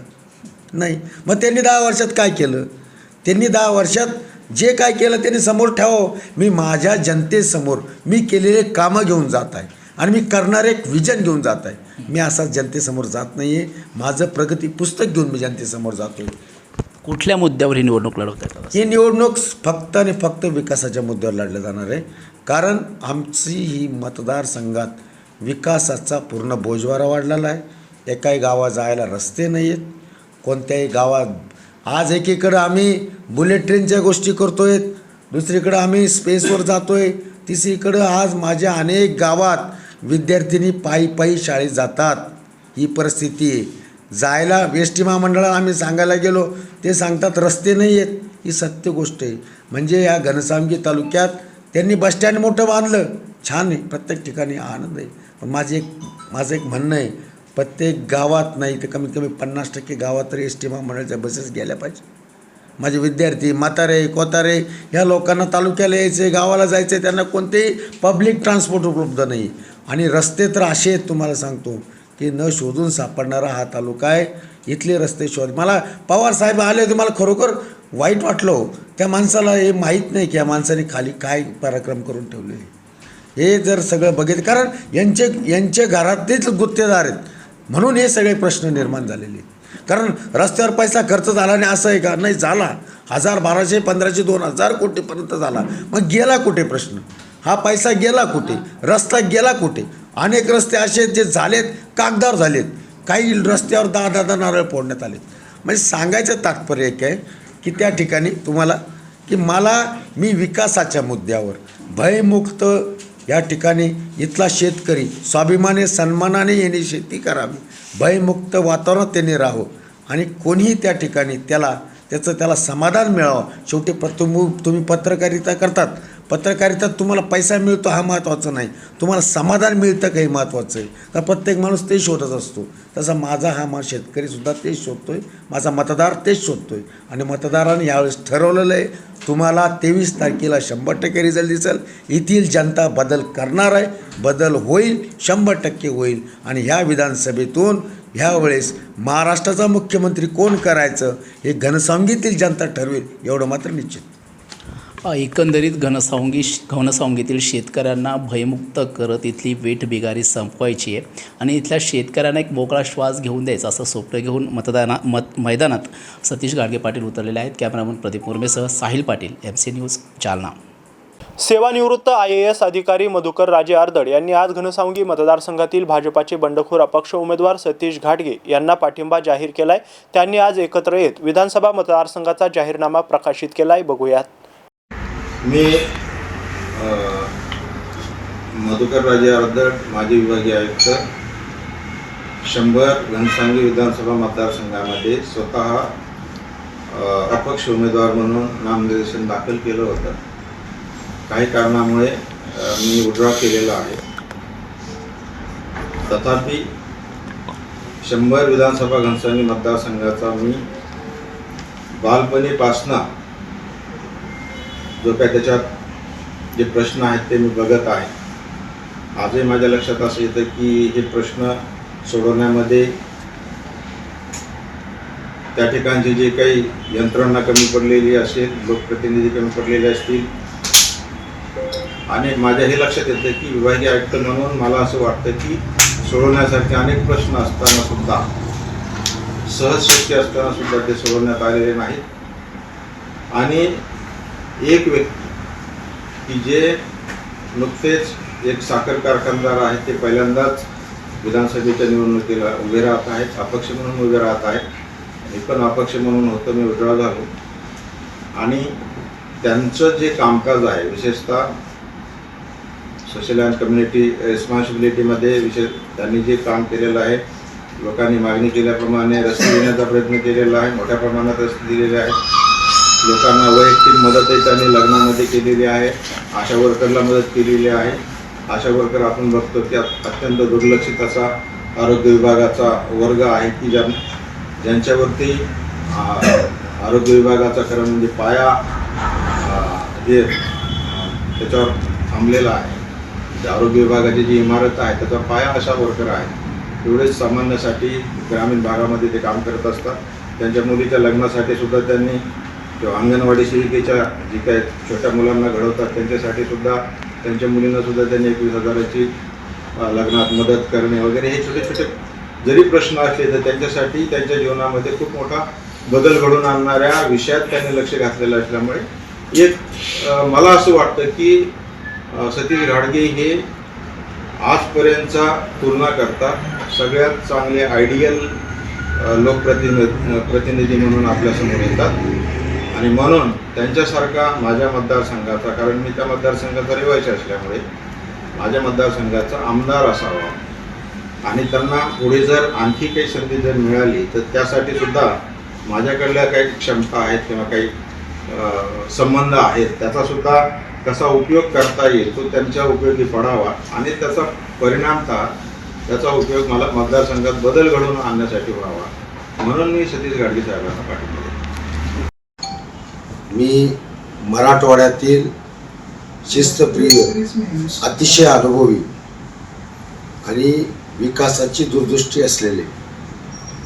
नाही. मग त्यांनी 10 वर्षात काय केलं? त्यांनी 10 वर्षात जे काय केलं त्यांनी समोर ठेवावं. मी माझ्या जनतेसमोर मी केलेले कामं घेऊन जात आहे आणि मी करणारे एक विजन घेऊन जात आहे. मी असाच जनतेसमोर जात नाही आहे. माझं प्रगती पुस्तक घेऊन मी जनतेसमोर जातो आहे. कुठल्या मुद्द्यावर ही निवडणूक लढवत आहे? ही निवडणूक फक्त आणि फक्त विकासाच्या मुद्द्यावर लढली जाणार आहे. कारण आमची ही मतदारसंघात विकासाचा पूर्ण बोजवारा वाढलेला आहे. एकाही गावात जायला रस्ते नाही आहेत. कोणत्याही गावात आज एकीकडं आम्ही बुलेट ट्रेनच्या गोष्टी करतो आहे, दुसरीकडं आम्ही स्पेसवर जातो आहे, तिसरीकडं आज माझ्या अनेक गावात विद्यार्थिनी पायी शाळेत जातात. ही परिस्थिती आहे. जायला एस टी महामंडळाला आम्ही सांगायला गेलो ते सांगतात रस्ते नाही आहेत. ही सत्य गोष्ट आहे. म्हणजे या घनसावंगी तालुक्यात त्यांनी बसस्टँड मोठं बांधलं, छान आहे, प्रत्येक ठिकाणी आनंद आहे. पण माझं एक म्हणणं आहे, प्रत्येक गावात नाही तर कमीत कमी 50% गावात तरी एस टी महामंडळाच्या बसेस गेल्या पाहिजे. माझे विद्यार्थी म्हातारे कोतारे ह्या लोकांना तालुक्याला यायचं आहे, गावाला जायचं आहे, त्यांना कोणतेही पब्लिक ट्रान्सपोर्ट उपलब्ध नाही. आणि रस्ते तर असे आहेत तुम्हाला सांगतो की न शोधून सापडणारा हा तालुका आहे. इथले रस्ते मला पवार साहेब आले होते, मला खरोखर वाईट वाटलं. त्या माणसाला हे माहीत नाही की या माणसाने खाली काय पराक्रम करून ठेवले. हे जर सगळं बघितलं, कारण यांचे घरातलेच गुत्तेदार आहेत म्हणून हे सगळे प्रश्न निर्माण झालेले. कारण रस्त्यावर पैसा खर्च झाला नाही असं आहे का? नाही झाला. 1000, 1200, 1500, 2000 कोटीपर्यंत झाला. मग गेला कुठे प्रश्न? हा पैसा गेला कुठे? रस्ता गेला कुठे? अनेक रस्ते असे आहेत जे झालेत, कागदावर झालेत. काही रस्त्यावर 10 नारळ फोडण्यात आले. म्हणजे सांगायचं तात्पर्य एक आहे की त्या ठिकाणी तुम्हाला की मी विकासाच्या मुद्द्यावर भयमुक्त या ठिकाणी इथला शेतकरी स्वाभिमाने सन्मानाने यांनी शेती करावी, भयमुक्त वातावरणात त्यांनी राहावं आणि कोणीही त्या ठिकाणी त्याला समाधान मिळावं. शेवटी तुम्ही पत्रकारिता करतात, पत्रकारिता तुम्हाला पैसा मिळतो हा महत्त्वाचा नाही, तुम्हाला समाधान मिळतं का हे महत्त्वाचं आहे. तर प्रत्येक माणूस तेच शोधत असतो. तसा माझा शेतकरीसुद्धा तेच शोधतो आहे, माझा मतदार तेच शोधतो आहे. आणि मतदारांनी यावेळेस ठरवलेलं आहे, तुम्हाला 23 तारखेला 100% रिझल्ट दिसेल. येथील जनता बदल करणार आहे, बदल होईल, 100% होईल. आणि ह्या विधानसभेतून ह्यावेळेस महाराष्ट्राचा मुख्यमंत्री कोण करायचं हे घनसावंगीतील जनता ठरवेल, एवढं मात्र निश्चित. एकंदरीत घनसावंगीतील शेतकऱ्यांना भयमुक्त करत इथली वेठबिगारी संपवायची आहे आणि इथल्या शेतकऱ्यांना एक मोकळा श्वास घेऊन द्यायचा असं स्वप्न घेऊन मैदानात सतीश गाडगे पाटील उतरलेले आहेत. कॅमेरामन प्रदीप मुर्मेसह साहिल पाटील, MC न्यूज, जालना. सेवानिवृत्त IAS अधिकारी मधुकर राजे आर्दड यांनी आज घनसावंगी मतदारसंघातील भाजपाचे बंडखोर अपक्ष उमेदवार सतीश घाटगे यांना पाठिंबा जाहीर केलाय. त्यांनी आज एकत्र येत विधानसभा मतदारसंघाचा जाहीरनामा प्रकाशित केलाय. बघूयात. मी मधुकर राजे आर्दड, माजी विभागीय आयुक्त, 100 घनसावंगी विधानसभा मतदारसंघामध्ये स्वतः अपक्ष उमेदवार म्हणून नामनिर्देशन दाखल केलं होतं. काही कारणामुळे मी विड्रॉ केलेला आहे. तथापि 100 विधानसभा घनसावंगी मतदारसंघाचा मी बालपणीपासनं जो काय त्याच्यात जे प्रश्न आहेत ते मी बघत आहे. आजही माझ्या लक्षात असं येतं की हे प्रश्न सोडवण्यामध्ये त्या ठिकाणची जे काही यंत्रणा कमी पडलेली असेल, लोकप्रतिनिधी कमी पडलेले असतील. आणि माझ्या हे लक्षात येतं की विभागीय आयुक्त म्हणून मला असं वाटतं की सोडवण्यासारखे अनेक प्रश्न असताना सुद्धा, सहज शक्य असताना सुद्धा ते सोडवण्यात आलेले नाहीत. आणि एक व्यक्ती की जे नुकतेच एक साखर कारखानदार आहेत, ते पहिल्यांदाच विधानसभेच्या निवडणुकीला उभे राहत आहेत, अपक्ष म्हणून उभे राहत आहेत. मी पण अपक्ष म्हणून होतो, मी विड्रॉ झालो. आणि त्यांचं जे कामकाज आहे, विशेषतः सोशल अँड कम्युनिटी रिस्पॉन्सिबिलिटीमध्ये त्यांनी जे काम केलेलं आहे, लोकांनी मागणी केल्याप्रमाणे रस्ते देण्याचा प्रयत्न केलेला आहे, मोठ्या प्रमाणात रस्ते दिलेले आहेत. लोकांना वैयक्तिक मदतही त्यांनी लग्नामध्ये केलेली आहे, आशा वर्करला मदत केलेली आहे. आशा वर्कर आपण बघतो की अत्यंत दुर्लक्षित असा आरोग्य विभागाचा वर्ग आहे की ज्यांच्यावरती आरोग्य विभागाचा खरं म्हणजे पाया जे त्याच्यावर थांबलेला आहे. आरोग्य विभागाची जी इमारत आहे त्याचा पाया अशा वर्कर आहे. एवढेच सामान्यासाठी ग्रामीण भागामध्ये ते काम करत असतात. त्यांच्या मुलीच्या लग्नासाठी सुद्धा त्यांनी किंवा अंगणवाडी सेविकेच्या जी काही छोट्या मुलांना घडवतात त्यांच्यासाठी सुद्धा, त्यांच्या मुलींना सुद्धा त्यांनी 21,000ची लग्नात मदत करणे वगैरे हे छोटे छोटे जरी प्रश्न असले तर त्यांच्यासाठी त्यांच्या जीवनामध्ये खूप मोठा बदल घडवून आणणाऱ्या विषयात त्यांनी लक्ष घातलेलं असल्यामुळे एक मला असं वाटतं की सतीश घाटगे हे आजपर्यंतचा तुलना करता सगळ्यात चांगले आयडियल लोकप्रतिनिधी म्हणून आपल्यासमोर येतात. आणि म्हणून त्यांच्यासारखा माझ्या मतदारसंघाचा, कारण मी त्या मतदारसंघाचा रहिवासी असल्यामुळे माझ्या मतदारसंघाचा आमदार असावा आणि त्यांना पुढे जर आणखी काही संधी जर मिळाली तर त्यासाठी सुद्धा माझ्याकडल्या काही क्षमता आहेत किंवा काही संबंध आहेत, त्याचासुद्धा कसा उपयोग करता येईल तो त्यांच्या उपयोगी पडावा आणि त्याचा परिणामतः त्याचा उपयोग मला मतदारसंघात बदल घडवून आणण्यासाठी व्हावा, म्हणून मी सतीश घाटगे साहेबांना पाठिंबा देतो. मी मराठवाड्यातील शिस्तप्रिय, अतिशय अनुभवी आणि विकासाची दूरदृष्टी असलेले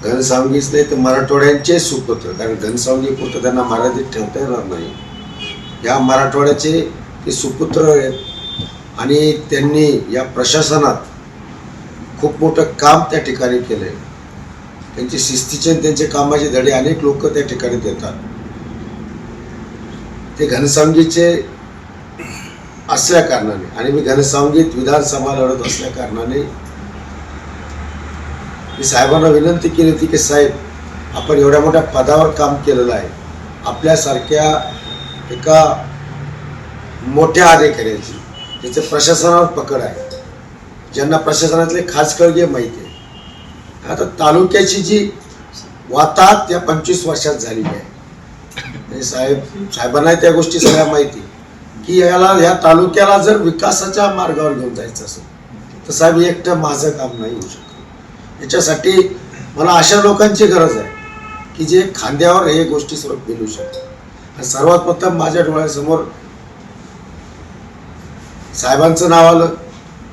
घनसावंगीच नाही तर मराठवाड्यांचे सुपुत्र, कारण घनसावंगी पुत्र त्यांना मर्यादित ठेवता येणार नाही. या मराठवाड्याचे ते सुपुत्र आहेत आणि त्यांनी या प्रशासनात खूप मोठं काम त्या ठिकाणी केलं आहे. त्यांचे शिस्तीचे आणि त्यांचे कामाचे धडे अनेक लोक त्या ठिकाणी देतात. ते घनसावंगीचे असल्या कारणाने आणि मी घनसावंगीत विधानसभा लढत असल्या कारणाने मी साहेबांना विनंती केली होती की साहेब, आपण एवढ्या मोठ्या पदावर काम केलेलं आहे, आपल्यासारख्या एका मोठ्या अधिकाऱ्याची ज्याचे प्रशासनावर पकड आहे, ज्यांना प्रशासनातले खास कळगे माहिती आहे. आता तालुक्याची जी वाताहत या 25 वर्षात झालेली आहे. आणि साहेबांना त्या गोष्टी सगळ्या माहिती की या तालुक्याला जर विकासाच्या मार्गावर घेऊन जायचं असेल तर साहेब एकटं माझं काम नाही होऊ शकत. याच्यासाठी मला अशा लोकांची गरज आहे की जे खांद्यावर हे गोष्टी सर्व पेलू शकतात. आणि सर्वात प्रथम माझ्या डोळ्यासमोर साहेबांचं नाव आलं.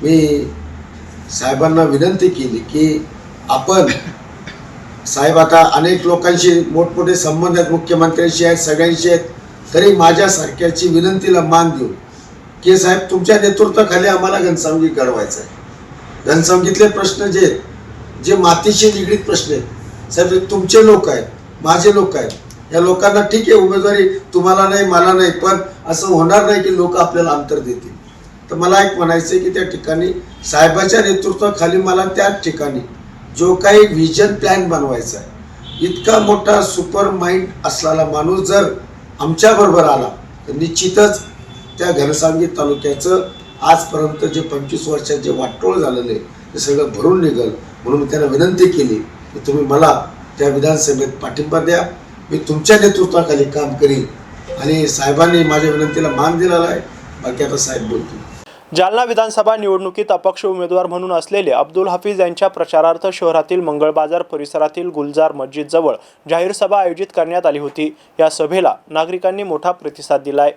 मी साहेबांना विनंती केली की आपण साहेब आता अनेक लोकांशी मोठमोठे संबंध आहेत, मुख्यमंत्र्यांशी आहेत, सगळ्यांशी आहेत, तरी माझ्यासारख्याची विनंतीला मान देऊन की साहेब तुमच्या नेतृत्वाखाली आम्हाला घनसावंगी घडवायचं आहे. घनसावंगीतले प्रश्न जे मातीशी निगडीत प्रश्न आहेत साहेब, तुमचे लोक आहेत, माझे लोक आहेत. या लोकांना ठीक आहे उमेदवारी तुम्हाला नाही मला नाही, पण असं होणार नाही की लोक आपल्याला अंतर देतील. तर मला एक म्हणायचं आहे की त्या ठिकाणी साहेबाच्या नेतृत्वाखाली मला त्या ठिकाणी जो काही व्हिजन प्लॅन बनवायचा आहे, इतका मोठा सुपर माइंड असलेला माणूस जर आमच्याबरोबर आला तर निश्चितच त्या घनसावंगी तालुक्याचं आजपर्यंत जे 25 वर्षात जे वाटोळ झालेलं आहे ते सगळं भरून निघेल. म्हणून मी त्यांना विनंती केली की तुम्ही मला त्या विधानसभेत पाठिंबा द्या, मी तुमच्या नेतृत्वाखाली काम करीन. आणि साहेबांनी माझ्या विनंतीला मान दिलेला आहे. बाकी आता साहेब बोलतील. जालना विधानसभा निवडणुकीत अपक्ष उमेदवार म्हणून असलेले अब्दुल हफीज यांच्या प्रचारार्थ शहरातील मंगळ बाजार परिसरातील गुलजार मस्जिदजवळ जाहीर सभा आयोजित करण्यात आली होती. या सभेला नागरिकांनी मोठा प्रतिसाद दिलाय.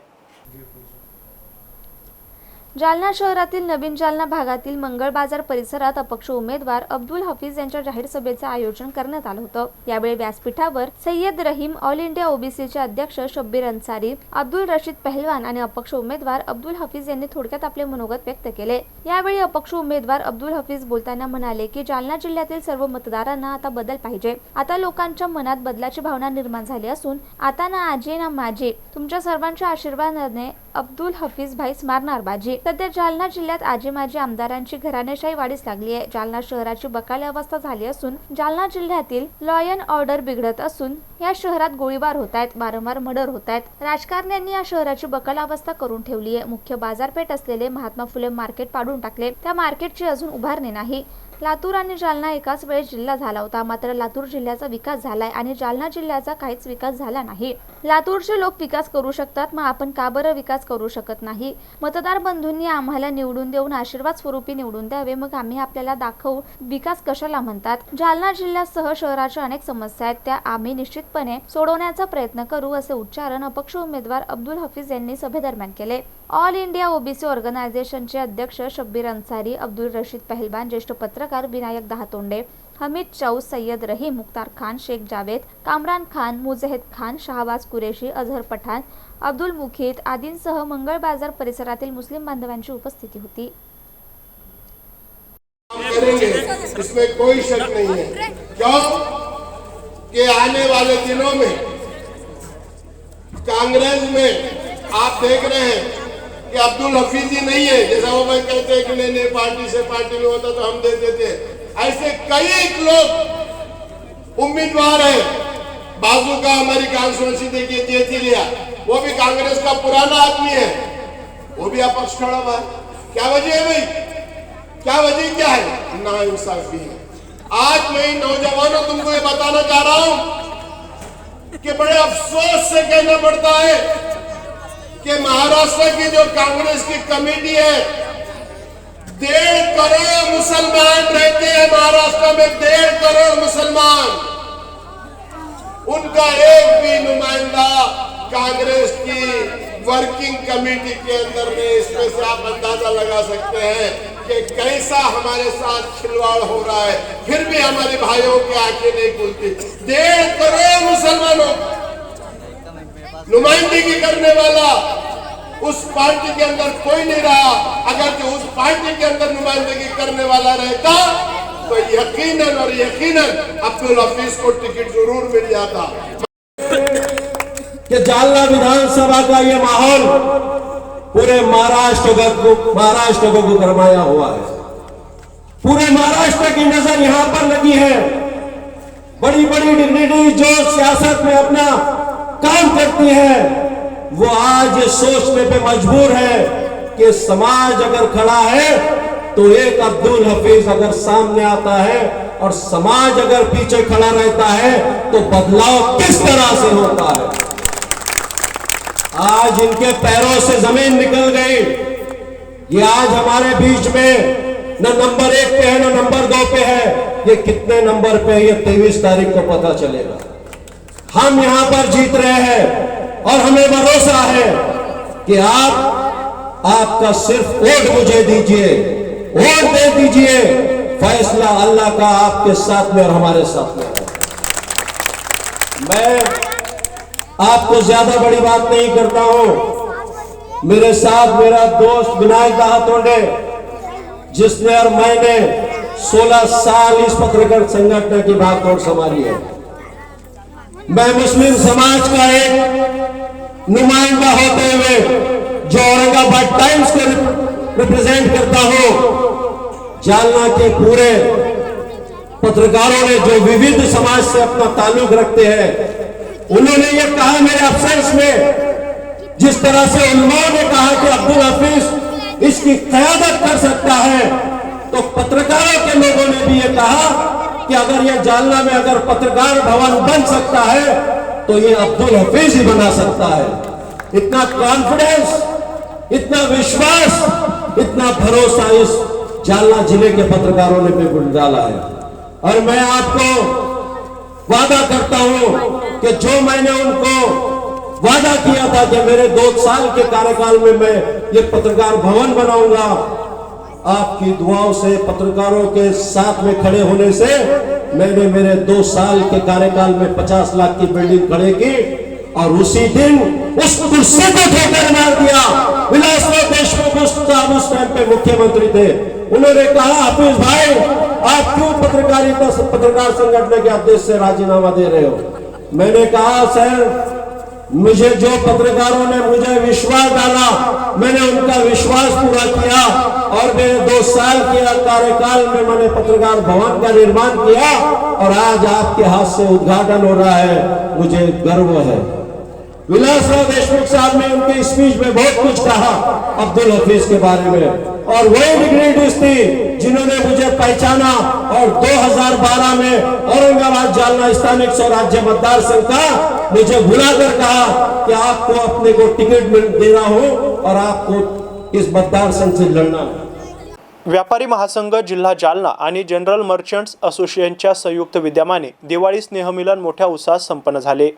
जालना शहरातील नवीन जालना भागातील मंगळ बाजार परिसरात अपक्ष उमेदवार अब्दुल हफीज यांच्या जाहीर सभेचे आयोजन करण्यात आलं होतं. यावेळी व्यासपीठावर सय्यद रहीम, ऑल इंडिया ओबीसीचे अध्यक्ष शब्बीर अन्सारी, अब्दुल रशीद पहलवान आणि अपक्ष उमेदवार अब्दुल हफीज यांनी थोडक्यात आपले मनोगत व्यक्त केले. यावेळी अपक्ष उमेदवार अब्दुल हफीज बोलताना म्हणाले की जालना जिल्ह्यातील सर्व मतदारांना आता बदल पाहिजे. आता लोकांच्या मनात बदलाची भावना निर्माण झाली असून आता ना आजे ना माझे, तुमच्या सर्वांच्या आशीर्वादाने अब्दुल हफीज भाईस मारणार बाजी. सध्या जालना जिल्ह्यात आजी माजी आमदारांची घराणेशाही वाढीस लागली आहे. जालना शहराची बकाली अवस्था झाली असून जालना जिल्ह्यातील लॉ अँड ऑर्डर बिघडत असून या शहरात गोळीबार होत आहेत, वारंवार मर्डर होत आहेत. राजकारण्यांनी या शहराची बकाल अवस्था करून ठेवली आहे. मुख्य बाजारपेठ असलेले महात्मा फुले मार्केट पाडून टाकले. त्या मार्केटची अजून उभारणी नाही. लातूर आणि जालना एकाच वेळेस जिल्हा झाला होता, मात्र लातूर जिल्ह्याचा विकास झालाय आणि जालना जिल्ह्याचा काहीच विकास झाला नाही. लातूरचे लोक विकास करू शकतात, मग आपण का बरं विकास करू शकत नाही? मतदार बंधूंनी आम्हाला निवडून देऊन आशीर्वाद स्वरूपी निवडून द्यावे, मग आम्ही आपल्याला दाखवू विकास कशाला म्हणतात. जालना जिल्ह्यासह शहराच्या अनेक समस्या आहेत, त्या आम्ही निश्चितपणे सोडवण्याचा प्रयत्न करू, असे उच्चारण अपक्ष उमेदवार अब्दुल हफीज यांनी सभेदरम्यान केले. ऑल इंडिया ओबीसी ऑर्गनायझेशनचे अध्यक्ष शब्बीर अन्सारी, अब्दुल रशीद पहलवान, ज्येष्ठ पत्रकार विनायक दहातोंडे, हमीद चौस, सय्यद रहीम, मुख्तार खान, शेख जावेद, कामरान खान, मुजहिद खान, शाहबाज कुरेशी, अजहर पठाण, अब्दुल मुखीद आदींसह मंगळ बाजार परिसरातील मुस्लिम बांधवांची उपस्थिती होती. इसमें कोई शक नहीं है, क्यों कि आने वाले दिनों में कांग्रेस में आप देख रहे हैं कि अब्दुल हफीज ही नहीं है, जैसा वो भाई कहते हैं कि नहीं पार्टी से पार्टी में होता तो हम दे देते, ऐसे कई लोग उम्मीदवार है. बाजू का हमारी कांस्टिट्यूंसी देखिए जेतिलिया, वो भी कांग्रेस का पुराना आदमी है, वो भी अपक्ष खड़ा हुआ है. क्या वजह है भाई? क्या वजह क्या है? नाइंसाफी है. आज मैं नौजवानों तुमको ये बताना चाह रहा हूं कि बड़े अफसोस से कहना पड़ता है कि महाराष्ट्र की जो कांग्रेस की कमेटी है, 1.5 करोड़ मुसलमान रहते हैं महाराष्ट्र में, 1.5 करोड़ मुसलमान, उनका एक भी नुमाइंदा कांग्रेस की वर्किंग कमेटी के अंदर नहीं. इसमें से आप अंदाजा लगा सकते हैं कि कैसा हमारे साथ खिलवाड़ हो रहा है. फिर भी हमारे भाइयों की आंखें नहीं खुलती. 1.5 करोड़ मुसलमानों नुमाइंदगी करने वाला उस पार्टी के अंदर कोई नहीं रहा. अगर जो उस पार्टी के अंदर नुमाइंदगी करने वाला रहता तो यकीनन और यकीनन अब्दुल हफीज को टिकट जरूर मिल जाता. कि जालना विधानसभा का ये माहौल पूरे महाराष्ट्र को गरमाया हुआ है. पूरे महाराष्ट्र की नजर यहां पर लगी है. बड़ी बड़ी डिग्निटी जो सियासत में अपना काम करती है वो आज ये सोचने पे मजबूर है कि समाज अगर खड़ा है तो एक अब्दुल हफीज अगर सामने आता है और समाज अगर पीछे खड़ा रहता है तो बदलाव किस तरह से होता है। आज इनके पैरों से जमीन निकल गई। ये आज हमारे बीच में न नंबर 1 पे है न नंबर 2 पे है। ये कितने नंबर पे है ये 23 तारीख को पता चलेगा। हम यहां पर जीत रहे हैं और हमें भरोसा है कि आपका सिर्फ वोट मुझे दीजिए, वोट दे दीजिए, फैसला अल्लाह का आपके साथ में और हमारे साथ में है। मैं आपको ज्यादा बड़ी बात नहीं करता हूं। मेरे साथ मेरा दोस्त विनायक दाहातोंडे, जिसने और मैंने 16 साल इस पत्रकार संगठन की भागदौड़ संभाली है। मैं मुस्लिम समाज का एक नुमाइंदा होते हुए जो औरंगाबाद टाइम्स को रिप्रेजेंट करता हूं, जालना के पूरे पत्रकारों ने जो विविध समाज से अपना ताल्लुक रखते हैं, उन्होंने ये कहा मेरे अफसेंस में, जिस तरह से उन्होंने कहा कि अब्दुल हफीज इसकी क़यादत कर सकता है, तो पत्रकारों के लोगों ने भी ये कहा कि अगर ये जालना में अगर पत्रकार भवन बन सकता है तो ये अब्दुल हफीज ही बना सकता है। इतना कॉन्फिडेंस, इतना विश्वास, इतना भरोसा इस जालना जिले के पत्रकारों ने पे डाला है। और मैं आपको वादा करता हूं कि जो मैंने उनको वादा किया था कि मेरे 2 साल के कार्यकाल में मैं ये पत्रकार भवन बनाऊंगा, आपकी दुआओं से, पत्रकारों के साथ में खड़े होने से मैंने मेरे 2 साल के कार्यकाल में 50 लाख की बिल्डिंग खड़े की और उसी दिन उस कुर्सी को ठोकर मार दिया। विलासराव देशमुख उस टाइम पे मुख्यमंत्री थे। उन्होंने कहा हफीज भाई आप क्यों पत्रकार संगठन के अध्यक्ष से राजीनामा दे रहे हो? मैंने कहा सर, मुझे जो पत्रकारों ने मुझे विश्वास डाला, मैंने उनका विश्वास पूरा किया और मेरे 2 साल के कार्यकाल में मैंने पत्रकार भवन का निर्माण किया और आज आपके हाथ से उद्घाटन हो रहा है, मुझे गर्व है। विलासराव देशमुख साहब ने उनके स्पीच में बहुत कुछ कहा अब्दुल हफीज के बारे में, और वही डिग्निटीज थी जिन्होंने मुझे पहचाना और 2012 में औरंगाबाद जालना स्थानिक स्वराज्य मतदार संघ का मुझे बुलाकर कहा कि आपको अपने को टिकट दे रहा हूं और आपको इस मतदार संघ से लड़ना है। व्यापारी महासंघ जिल्हा जालना आणि जनरल मर्चंट्स असोसिएशनच्या संयुक्त विद्यमाने दिवाळी स्नेहमिलन मोठ्या उत्साहात संपन्न झाले।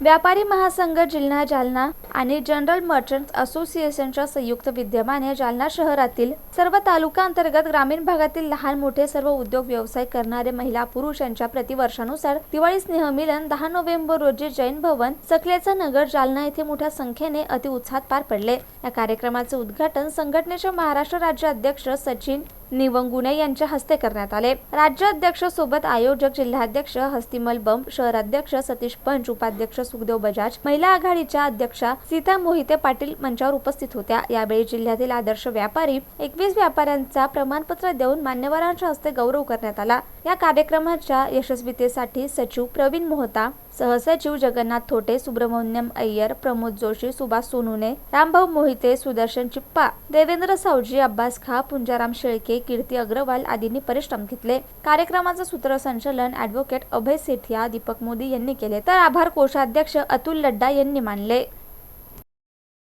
व्यापारी महासंघ जिल्हा जालना आणि जनरल मर्चंट्स असोसिएशनच्या संयुक्त विद्यमाने जालना शहरातील सर्व तालुका अंतर्गत ग्रामीण भागातील लहान मोठे सर्व उद्योग व्यवसाय करणारे महिला पुरुष यांच्या प्रतिवर्षानुसार दिवाळी स्नेहमिलन 10 नोव्हेंबर रोजी जैन भवन सकलेचा नगर जालना येथे मोठ्या संख्येने अतिउत्साहात पार पडले। या कार्यक्रमाचे उद्घाटन संघटनेचे महाराष्ट्र राज्य अध्यक्ष सचिन निवंगुने यांच्या हस्ते करण्यात आले। राज्याध्यक्ष सोबत आयोजक जिल्हाध्यक्ष हस्तिमल बम, शहराध्यक्ष सतीश पंच, उपाध्यक्ष सुखदेव बजाज, महिला आघाडीच्या अध्यक्षा सीता मोहिते पाटील मंचावर उपस्थित होत्या। यावेळी जिल्ह्यातील आदर्श व्यापारी 21 व्यापाऱ्यांचा प्रमाणपत्र देऊन मान्यवरांच्या हस्ते गौरव करण्यात आला। या कार्यक्रमाच्या यशस्वीतेसाठी सचिव प्रवीण मोहता, सहसचिव जगन्नाथ थोटे, सुब्रमण्यम अय्यर, प्रमोद जोशी, सुभाष सोनुने, रामभाऊ मोहिते, सुदर्शन चिप्पा, देवेंद्र सावजी, अब्बास खा, पुंजाराम शेळके, कीर्ती अग्रवाल आदींनी परिश्रम घेतले। कार्यक्रमाचे सूत्रसंचालन ॲडव्होकेट अभय सेठिया, दीपक मोदी यांनी केले, तर आभार कोषाध्यक्ष अतुल लड्डा यांनी मानले।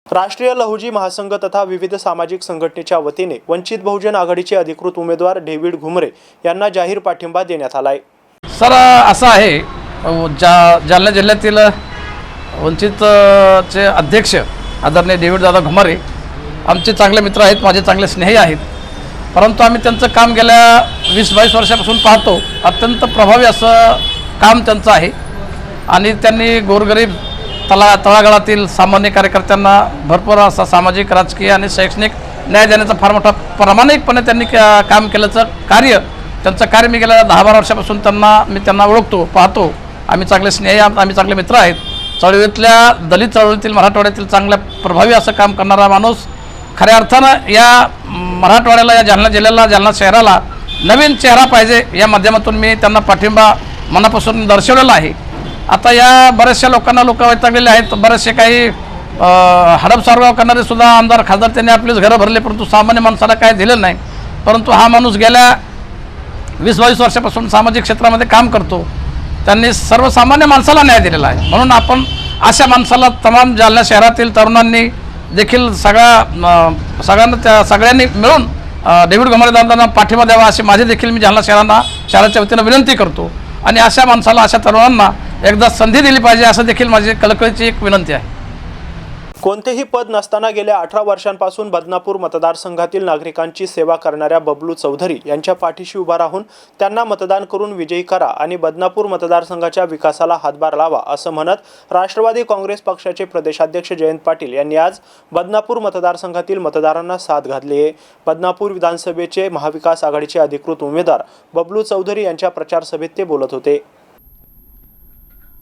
राष्ट्रीय लहुजी महासंघ तथा विविध सामाजिक संघटनेच्या वतीने वंचित बहुजन आघाडीचे अधिकृत उमेदवार डेव्हिड घुमरे यांना जाहीर पाठिंबा देण्यात आलाय। सर असं आहे, जालना जिल्ह्यातील वंचितचे अध्यक्ष आदरणीय डेव्हिड दादा घुमरे आमचे चांगले मित्र आहेत, माझे चांगले स्नेही आहेत, परंतु आम्ही त्यांचं काम गेल्या 20-22 वर्षापासून पाहतो। अत्यंत प्रभावी असं काम त्यांचं आहे आणि त्यांनी गोरगरीब तळागाळातील सामान्य कार्यकर्त्यांना भरपूर असा सामाजिक, राजकीय आणि शैक्षणिक न्याय देण्याचा फार मोठा प्रामाणिकपणे त्यांनी काम केल्याचं कार्य, त्यांचं कार्य मी गेल्या 10-12 वर्षापासून त्यांना ओळखतो, पाहतो। आम्ही चांगले स्नेही, आम्ही चांगले मित्र आहेत। चळवळीतल्या दलित चळवळीतील मराठवाड्यातील चांगल्या प्रभावी असं काम करणारा माणूस, खऱ्या अर्थानं या मराठवाड्याला, या जालना जिल्ह्याला, जालना शहराला नवीन चेहरा पाहिजे, या माध्यमातून मी त्यांना पाठिंबा मनापासून दर्शवलेला आहे। आता या बऱ्याचशा लोकांना लोक वैतागलेले आहेत. बरेचसे काही हडप सारगाव करणारे सुद्धा आमदार खासदार त्यांनी आपलीच घरं भरले, परंतु सामान्य माणसाला काय दिलं नाही. परंतु हा माणूस गेल्या 20-22 वर्षापासून सामाजिक क्षेत्रामध्ये काम करतो. त्यांनी सर्वसामान्य माणसाला न्याय दिलेला आहे. म्हणून आपण अशा माणसाला तमाम जालना शहरातील तरुणांनी देखील सगळ्यांनी मिळून डेव्हिड घमारे दादांना पाठिंबा द्यावा अशी माझी देखील मी जालना शहराच्या वतीनं विनंती करतो. आणि अशा माणसाला, अशा तरुणांना एकदा संधी दिली पाहिजे असं देखील माझी कळकळीची एक विनंती आहे. कोणतेही पद नसताना गेल्या 18 वर्षांपासून बदनापूर मतदारसंघातील नागरिकांची सेवा करणाऱ्या बबलू चौधरी यांच्या पाठीशी उभा राहून त्यांना मतदान करून विजयी करा आणि बदनापूर मतदारसंघाच्या विकासाला हातभार लावा असं म्हणत राष्ट्रवादी काँग्रेस पक्षाचे प्रदेशाध्यक्ष जयंत पाटील यांनी आज बदनापूर मतदारसंघातील मतदारांना साथ घातली आहे. बदनापूर विधानसभेचे महाविकास आघाडीचे अधिकृत उमेदवार बबलू चौधरी यांच्या प्रचार सभेत ते बोलत होते.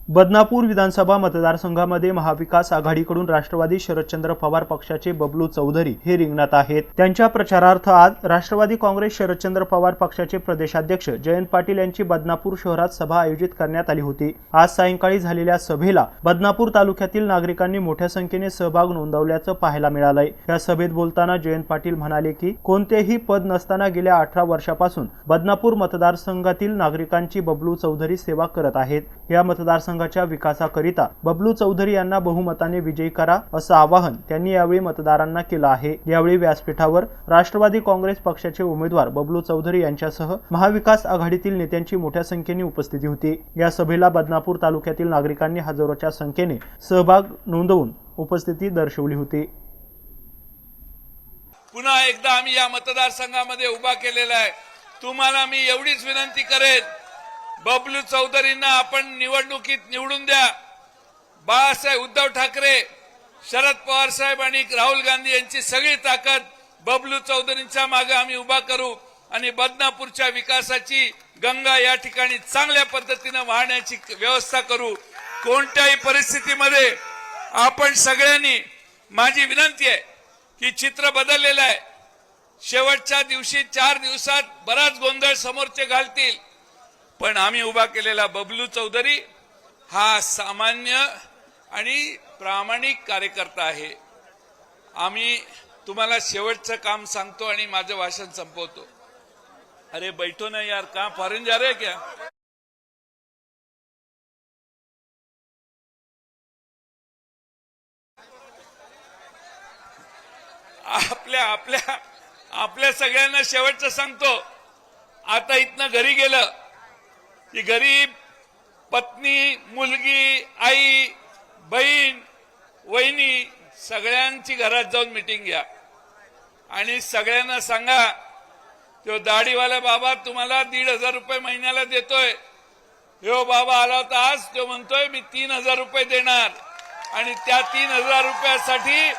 बदनापूर विधानसभा मतदारसंघामध्ये महाविकास आघाडीकडून राष्ट्रवादी शरदचंद्र पवार पक्षाचे बबलू चौधरी हे रिंगणात आहेत. त्यांच्या प्रचारार्थ आज राष्ट्रवादी काँग्रेस शरदचंद्र पवार पक्षाचे प्रदेशाध्यक्ष जयंत पाटील यांची बदनापूर शहरात सभा आयोजित करण्यात आली होती. आज सायंकाळी झालेल्या सभेला बदनापूर तालुक्यातील नागरिकांनी मोठ्या संख्येने सहभाग नोंदवल्याचं पाहायला मिळालंय. या सभेत बोलताना जयंत पाटील म्हणाले की कोणतेही पद नसताना गेल्या 18 वर्षापासून बदनापूर मतदारसंघातील नागरिकांची बबलू चौधरी सेवा करत आहेत. या मतदारसंघाच्या विकासाकरिता बबलू चौधरी यांना बहुमताने विजयी करा असं आवाहन त्यांनी यावेळी मतदारांना केलं आहे. यावेळी व्यासपीठावर राष्ट्रवादी काँग्रेस पक्षाचे उमेदवार बबलू चौधरी यांच्यासह महाविकास आघाडीतील नेत्यांची मोठ्या संख्येने उपस्थिती होती. या सभेला बदनापूर तालुक्यातील नागरिकांनी हजारोच्या संख्येने सहभाग नोंदवून उपस्थिती दर्शवली होती. पुन्हा एकदा आम्ही या मतदारसंघामध्ये उभा केलेला आहे. तुम्हाला मी एवढीच विनंती करेन, बबलू चौधरींना आपण निवडणुकीत निवडून द्या. बाळासाहेब उद्धव ठाकरे, शरद पवार साहेब आणि राहुल गांधी यांची सगळी ताकद बबलू चौधरींच्या मागे आम्ही उभा करू आणि बदनापूरच्या विकासाची गंगा या ठिकाणी चांगल्या पद्धतीने वाहण्याची व्यवस्था करू. कोणत्याही परिस्थितीमध्ये आपण सगळ्यांनी, माझी विनंती आहे की चित्र बदललेलं आहे. शेवटच्या दिवशी 4 दिवसात बराच गोंधळ समोरचे घालतील, पण आम्ही उभा केलेला बबलू चौधरी हा सामान्य आणि प्रामाणिक कार्यकर्ता आहे. आम्ही तुम्हाला शेवटचं काम सांगतो आणि माझं भाषण संपवतो. अरे बैठो ना यार, कहां फॉरेन जा रहे क्या? आपल्या सगळ्यांना शेवटचं सांगतो. आता इथनं घरी गेलं की गरीब पत्नी, मुलगी, आई, बहीण, वहिनी सगळ्यांची घरात जाऊन मीटिंग घ्या आणि सगळ्यांना सांगा, तो दाढीवाला बाबा तुम्हाला 1,500 रुपये महिन्याला देतोय. हो बाबा आला होता आज, तो म्हणतोय मी 3,000 रुपये देणार आणि त्या 3,000 रुपयासाठी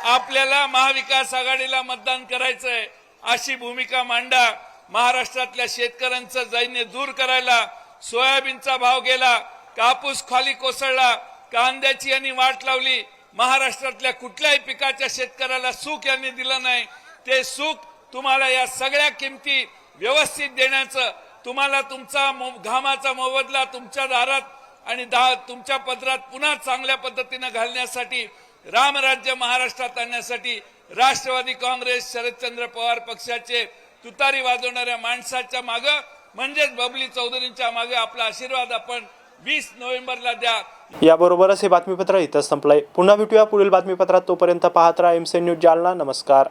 आपल्याला महाविकास आघाडीला मतदान करायचंय अशी भूमिका मांडा. महाराष्ट्रातल्या शेतकऱ्यांचं दैन्य दूर करायला सोयाबीनचा भाव गेला, कापूस खाली कोसळला, कांद्याची यांनी वाट लावली. महाराष्ट्रातल्या कुठल्याही पिकाच्या शेतकऱ्याला सुख यांनी दिलं नाही. ते सुख तुम्हाला या सगळ्या किमती व्यवस्थित देण्याचं, तुम्हाला तुमचा घामाचा मोबदला तुमच्या दारात आणि तुमच्या पदरात पुन्हा चांगल्या पद्धतीने घालण्यासाठी, रामराज्य महाराष्ट्रात आणण्यासाठी राष्ट्रवादी काँग्रेस शरदचंद्र पवार पक्षाचे तुतारी वाजवणाऱ्या माणसाच्या मागे म्हणजेच बबली चौधरींच्या मागे आपला आशीर्वाद आपण 20 नोव्हेंबरला द्या. याबरोबरच हे बातमीपत्र इथं संपलंय. पुन्हा भेटूया पुढील बातमीपत्रात. तोपर्यंत पाहत राहा MC न्यूज जालना. नमस्कार.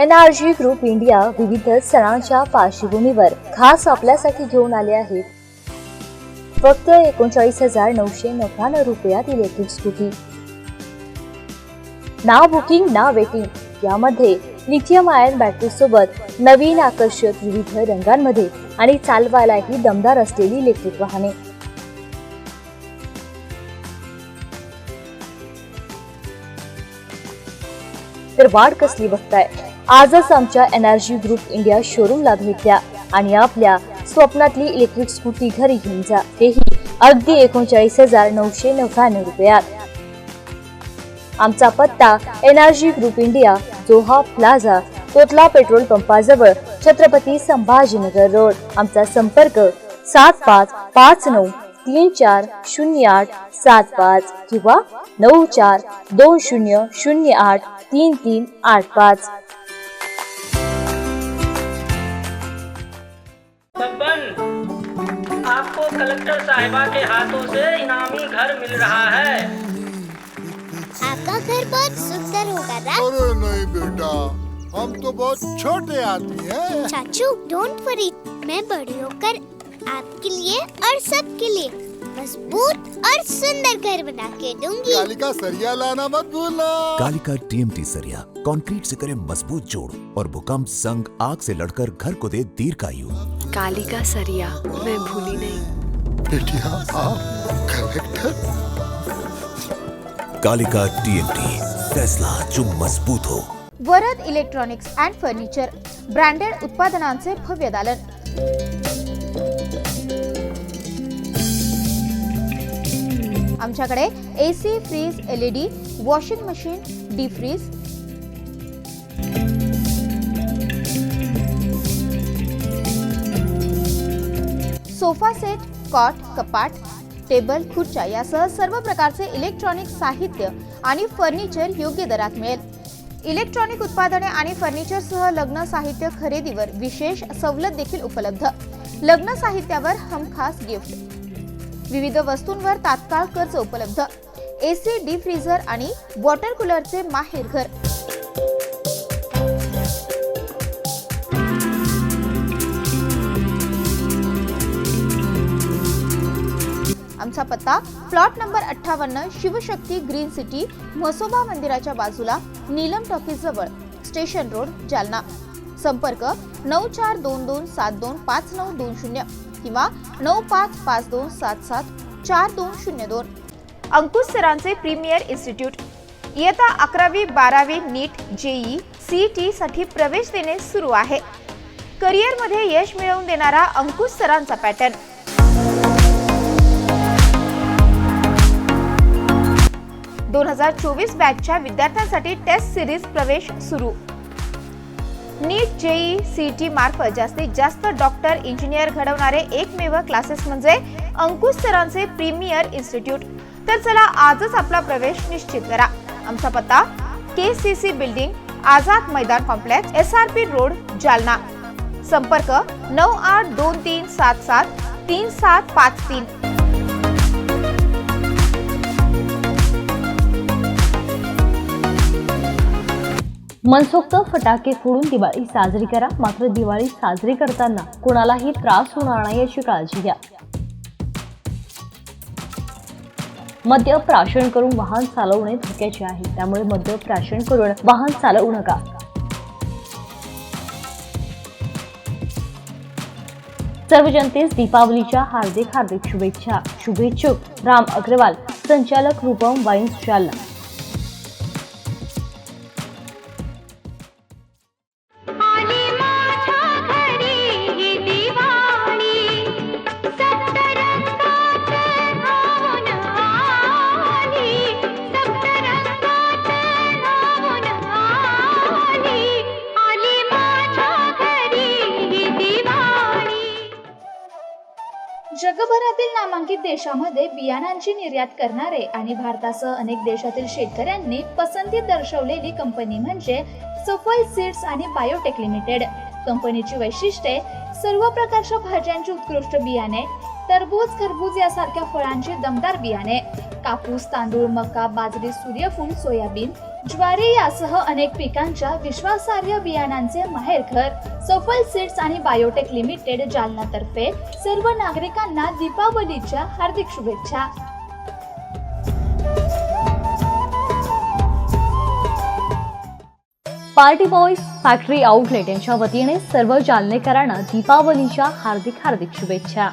NRG ग्रुप इंडिया विविध सणांच्या पार्श्वभूमीवर खास आपल्यासाठी घेऊन आले आहेत फक्त 39,999 रुपयात इलेक्ट्रिक स्कूटी. ना बुकिंग ना वेटिंग. यामध्ये लिथियम आयन बॅटरी सोबत नवीन आकर्षक विविध रंगांमध्ये आणि चालवायलाही दमदार असलेली इलेक्ट्रिक वाहने. तर वाट कसली बघताय? आजच आमच्या एनर्जी ग्रुप इंडिया शोरूमला भेट द्या आणि आपल्या स्वप्नातली इलेक्ट्रिक स्कूटी घरी घेऊन जा, तेही अगदी 39,999 रुपयात. आमचा पत्ता energy group India, Joha plaza, Totla petrol पंपाजवळ, छत्रपती संभाजीनगर रोड. आमचा संपर्क 7550340875 किंवा 9420083385. बब्बन, आपको कलेक्टर साहिबा के हाथों से इनामी घर मिल रहा है. आपका घर बहुत सुंदर होगा ना? अरे नहीं बेटा, हम तो बहुत छोटे आदमी हैं। चाचू डोंट वरी, मैं बड़ी होकर आपके लिए और सबके लिए मजबूत और सुंदर घर बना के दूंगी. कालिका सरिया लाना मत भूलना. कालिका TMT सरिया कंक्रीट से करे मजबूत जोड़ और भूकंप संग आग से लड़कर घर को दे दीर्घायु. कालिका सरिया मैं भूली नहीं. बेटिया आप कलेक्टर. कालिका TMT, फैसला जो मजबूत हो. Varad electronics and furniture, branded उत्पादनांचे भव्य दालन. आमच्याकडे AC, fridge, LED, washing machine, deep fridge, sofa set, cot, कपाट, टेबल, खुर्च्या यासह सर्व प्रकारचे इलेक्ट्रॉनिक साहित्य आणि फर्निचर योग्य दरात मिळेल. इलेक्ट्रॉनिक उत्पादने आणि फर्निचरसह लग्न साहित्य खरेदीवर विशेष सवलत देखील उपलब्ध. लग्न साहित्यावर हमखास गिफ्ट, विविध वस्तूंवर तात्काळ कर्ज उपलब्ध. AC, डीप फ्रीझर आणि वॉटर कूलरचे माहेर घर. आमचा पत्ता plot number 58, Shivshakti green city, Mhasoba मंदिराच्या बाजूला, नीलम टॉकीज जवळ, स्टेशन रोड, जालना. संपर्क 9422725920 किंवा 9552774202. अंकुश सरांचे प्रीमियर इन्स्टिट्यूट. इयत्ता 11वी 12वी नीट, JEE, CET साठी प्रवेश देणे सुरू आहे. करिअरमध्ये यश मिळवून देणारा अंकुश सरांचा पॅटर्न. 2024 बॅचच्या विद्यार्थ्यांसाठी टेस्ट सिरीज प्रवेश सुरू. नीट, JEE, CET मार्फत जास्तीत जास्त डॉक्टर, इंजिनियर घडवणारे एकमेव क्लासेस म्हणजे अंकुश सरांचे प्रीमियर इन्स्टिट्यूट. तर चला आजच आपला प्रवेश निश्चित करा. आमचा पत्ता KCC building, Azad Maidan complex, SRP road, Jalna. संपर्क 9823773753. मनसोक्त फटाके फोडून दिवाळी साजरी करा, मात्र दिवाळी साजरी करताना कोणालाही त्रास होणार नाही याची काळजी घ्या. मद्य प्राशन करून वाहन चालवणे धोक्याचे आहे, त्यामुळे मद्य प्राशन करून वाहन चालवू नका. सर्व जनतेस दीपावलीच्या हार्दिक शुभेच्छा. शुभेच्छुक राम अग्रवाल, संचालक रूपम वाईन्स, जालना. जगभरातील नामांकित देशांमध्ये बियाणांची निर्यात करणारे आणि भारतासह अनेक देशातील शेतकऱ्यांनी पसंती दर्शवलेली कंपनी म्हणजे सफल सीड्स आणि बायोटेक लिमिटेड. कंपनीची वैशिष्ट्ये: सर्व प्रकारच्या भाज्यांची उत्कृष्ट बियाणे, टरबूज, खरबूज यासारख्या फळांची दमदार बियाणे, कापूस, तांदूळ, मका, बाजरी, सूर्यफूल, सोयाबीन, ज्वारी यासह अनेक पिकांच्या विश्वासार्ह बियाणांचे माहेरघर सफल सीड्स आणि बायोटेक लिमिटेड, जालना तर्फे सर्व नागरिकांना दीपावलीच्या हार्दिक शुभेच्छा. पार्टी बॉयज फॅक्टरी आउटलेट यांच्या वतीने सर्व जालनेकरांना दीपावलीच्या हार्दिक शुभेच्छा.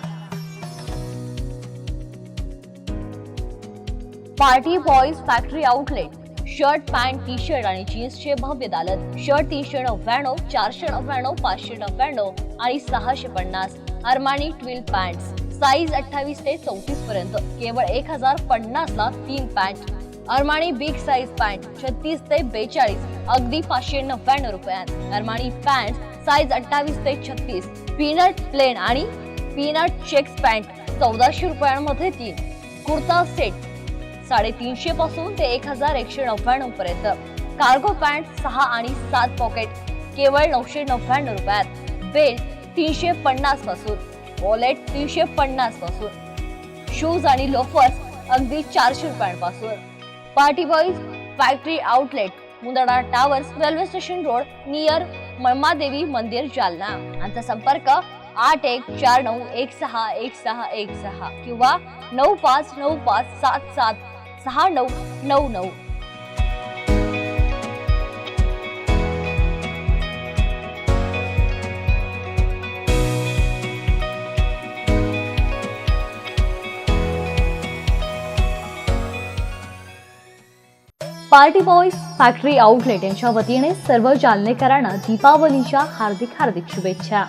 Party boys factory outlet shirt, pant, T shirt आणि जीन्सचे भव्य दालन. शर्ट 399, 499, 599 आणि 650. अरमानी ट्विल पॅन्ट्स साईज 28 ते 34 पर्यंत केवळ 1050 ला 3 pant. Armani big size pant 36 ते 42 अगदी 599 रुपयात. अरमानी पॅन्ट साईज 28 ते 36. पीनट प्लेन आणि पीनट चेक्स पॅन्ट 1400 रुपयांमध्ये 3. कुर्ता सेट 350 पासून ते 1199 पर्यंत. कार्गो पॅन्ट 6 आणि 7 पॉकेट केवळ 999 रुपयात. बेल्ट 350 पासून. वॉलेट 350 पासून. शूज आणि लोफर्स अगदी 400 रुपयांपासून. Party boys factory outlet, Mundada towers, railway station road, near Malmadevi मंदिर, जालना. आमचा संपर्क 8149161616 किंवा 9595776999. पार्टी बॉईज फॅक्टरी आउटलेट यांच्या वतीने सर्व जालनेकरांना दीपावलीच्या हार्दिक शुभेच्छा.